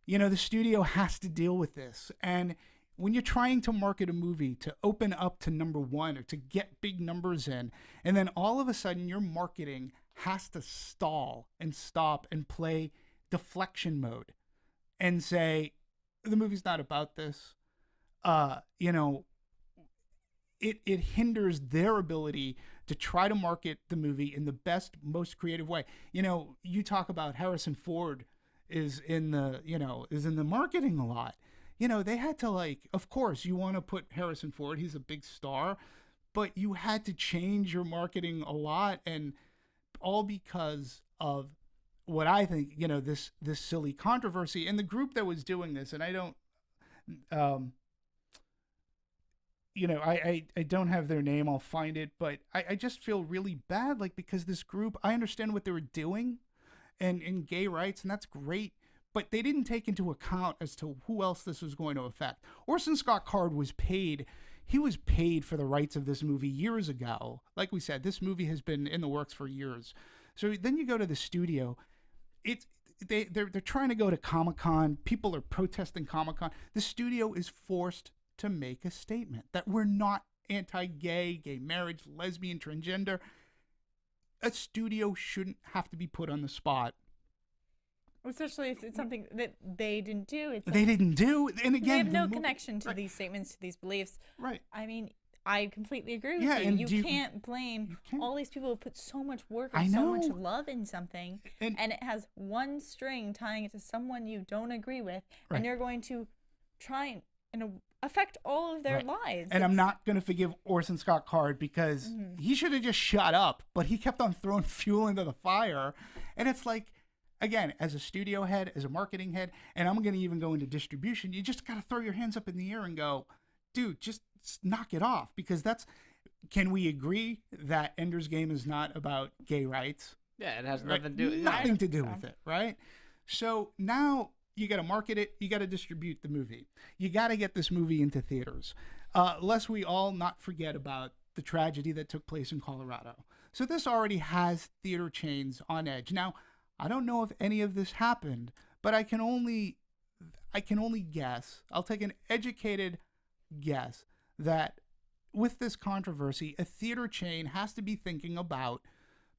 The studio has to deal with this, and when you're trying to market a movie to open up to number one or to get big numbers in, and then all of a sudden your marketing has to stall and stop and play deflection mode and say, the movie's not about this. it hinders their ability to try to market the movie in the best, most creative way. You know, you talk about Harrison Ford is in the marketing a lot. You know, they had to, like, of course you want to put Harrison Ford, he's a big star, but you had to change your marketing a lot, and all because of what I think, you know, this silly controversy. And the group that was doing this, and I don't you know, I don't have their name, I'll find it, but I just feel really bad, like, because this group, I understand what they were doing and in gay rights, and that's great, but they didn't take into account as to who else this was going to affect. Orson Scott Card was paid. He was paid for the rights of this movie years ago. Like we said, this movie has been in the works for years. So then you go to the studio. They're trying to go to Comic-Con. People are protesting Comic-Con. The studio is forced to make a statement that we're not anti-gay, gay marriage, lesbian, transgender. A studio shouldn't have to be put on the spot. Especially if it's something that they didn't do. They didn't do. And again, they have no connection to these statements, to these beliefs. Right. I mean, I completely agree with Yeah, you. and You can't blame all these people who put so much work I and so know. much love in something, and it has one string tying it to someone you don't agree with, Right. and you're going to try and affect all of their Right. lives. And I'm not going to forgive Orson Scott Card because he should have just shut up, but he kept on throwing fuel into the fire. And it's like, again, as a studio head, as a marketing head, and I'm going to even go into distribution, you just got to throw your hands up in the air and go, dude, just knock it off. Because can we agree that Ender's Game is not about gay rights? Yeah, it has nothing to do. Nothing to do with it, right? So now you got to market it. You got to distribute the movie. You got to get this movie into theaters. Lest we all not forget about the tragedy that took place in Colorado. So this already has theater chains on edge. Now, I don't know if any of this happened, but I can only guess. I'll take an educated guess that with this controversy, a theater chain has to be thinking about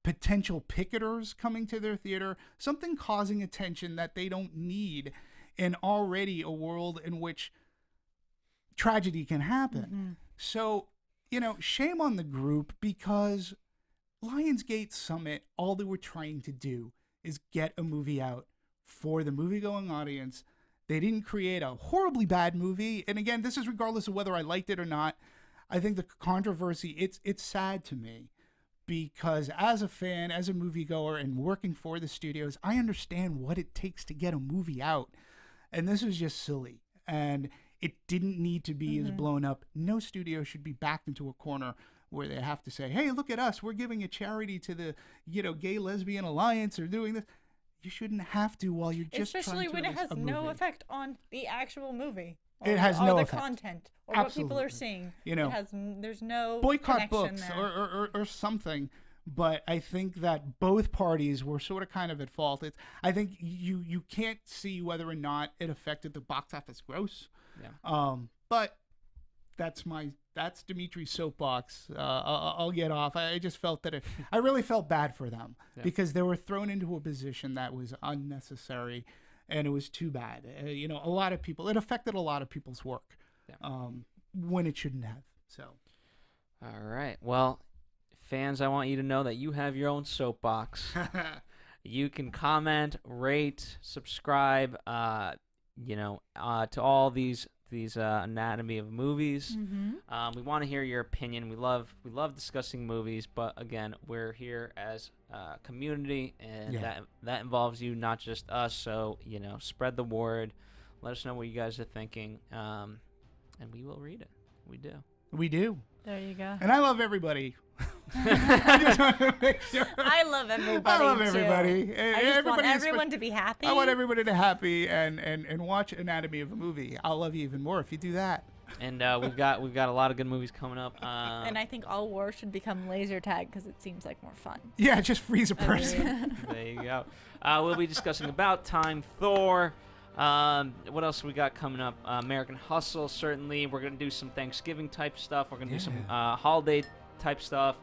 potential picketers coming to their theater, something causing attention that they don't need in already a world in which tragedy can happen. Mm-hmm. So, you know, shame on the group, because Lionsgate Summit, all they were trying to do is get a movie out for the movie-going audience. They didn't create a horribly bad movie. And again, this is regardless of whether I liked it or not. I think the controversy, it's sad to me, because as a fan, as a moviegoer, and working for the studios, I understand what it takes to get a movie out. And this was just silly. And it didn't need to be as blown up. No studio should be backed into a corner where they have to say, hey, look at us, we're giving a charity to the, you know, Gay Lesbian Alliance, or doing this. You shouldn't have to while you're just especially trying to when it release has a no movie. effect on the actual movie. It has or no the effect. content or Absolutely. what people are seeing. You know, there's no boycott connection books there. or something. But I think that both parties were sort of kind of at fault. I think you can't see whether or not it affected the box office gross. Yeah. But that's Demetri's soapbox. I'll get off. I just felt that I really felt bad for them because they were thrown into a position that was unnecessary, and it was too bad. You know, a lot of people, it affected a lot of people's work when it shouldn't have. So, all right. Well, fans, I want you to know that you have your own soapbox. You can comment, rate, subscribe, to all these anatomy of movies. We want to hear your opinion. We love discussing movies, but again, we're here as a community, and that involves you, not just us. So, you know, spread the word. Let us know what you guys are thinking, and we will read it. We do. We do. There you go. And I love everybody. I just want to make sure. I love everybody. I love too. everybody. I just want everyone to be happy. I want everybody to be happy and watch Anatomy of a Movie. I'll love you even more if you do that. And we've got a lot of good movies coming up. And I think all war should become laser tag because it seems like more fun. Yeah, just freeze a person. There you go. We'll be discussing About Time, Thor. What else we got coming up? American Hustle, certainly. We're going to do some Thanksgiving type stuff. We're going to do some holiday type stuff.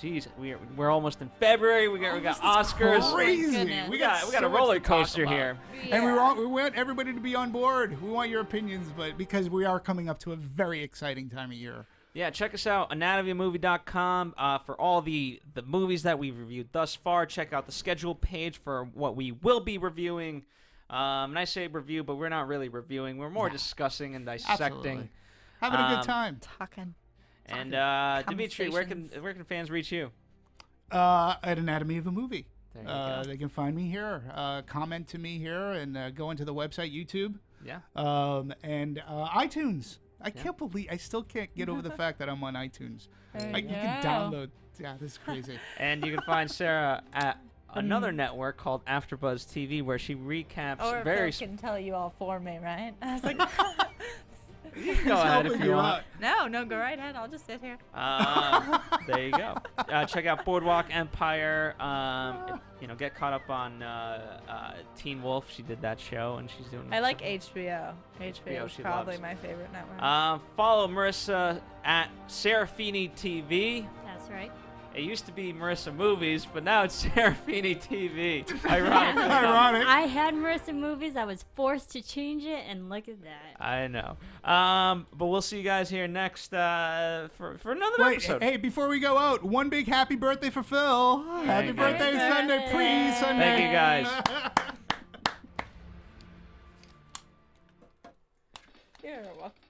Geez, we're almost in February. We got Oscars. Crazy. We got a roller coaster here. Yeah. And we want everybody to be on board. We want your opinions, but because we are coming up to a very exciting time of year. Yeah, check us out, anatomyofmovie.com, for all the movies that we've reviewed thus far. Check out the schedule page for what we will be reviewing. And I say review, but we're not really reviewing. We're more discussing and dissecting. Absolutely. Having a good time. Talking. And Demetri, where can fans reach you? At Anatomy of a Movie. There you go. They can find me here, comment to me here, and go into the website, YouTube, Yeah. and iTunes. I still can't get over the fact that I'm on iTunes. You can download. Yeah, this is crazy. And you can find Sara at another network called AfterBuzz TV, where she recaps Or very. Phil can tell you all for me, right? I was like, You can go ahead if you want. no, go right ahead. I'll just sit here. There you go. Check out Boardwalk Empire. Get caught up on Teen Wolf. She did that show, and she's doing. I like HBO. HBO is she probably loves. my favorite network. Follow Marisa at Serafini TV. That's right. It used to be Marisa Movies, but now it's Serafini TV. Ironically. Ironic. I had Marisa Movies. I was forced to change it, and look at that. I know. But we'll see you guys here next for another episode. Hey, before we go out, one big happy birthday for Phil. Happy you. birthday, Sunday, pre-Sunday. Thank you, guys. You're welcome.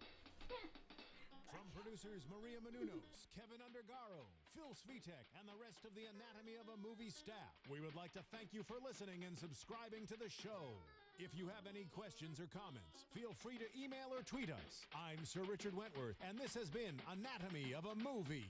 From producers Maria Menounos, Kevin Undergaro, Phil Svitek, and the rest of the Anatomy of a Movie staff, we would like to thank you for listening and subscribing to the show. If you have any questions or comments, feel free to email or tweet us. I'm Sir Richard Wentworth, and this has been Anatomy of a Movie.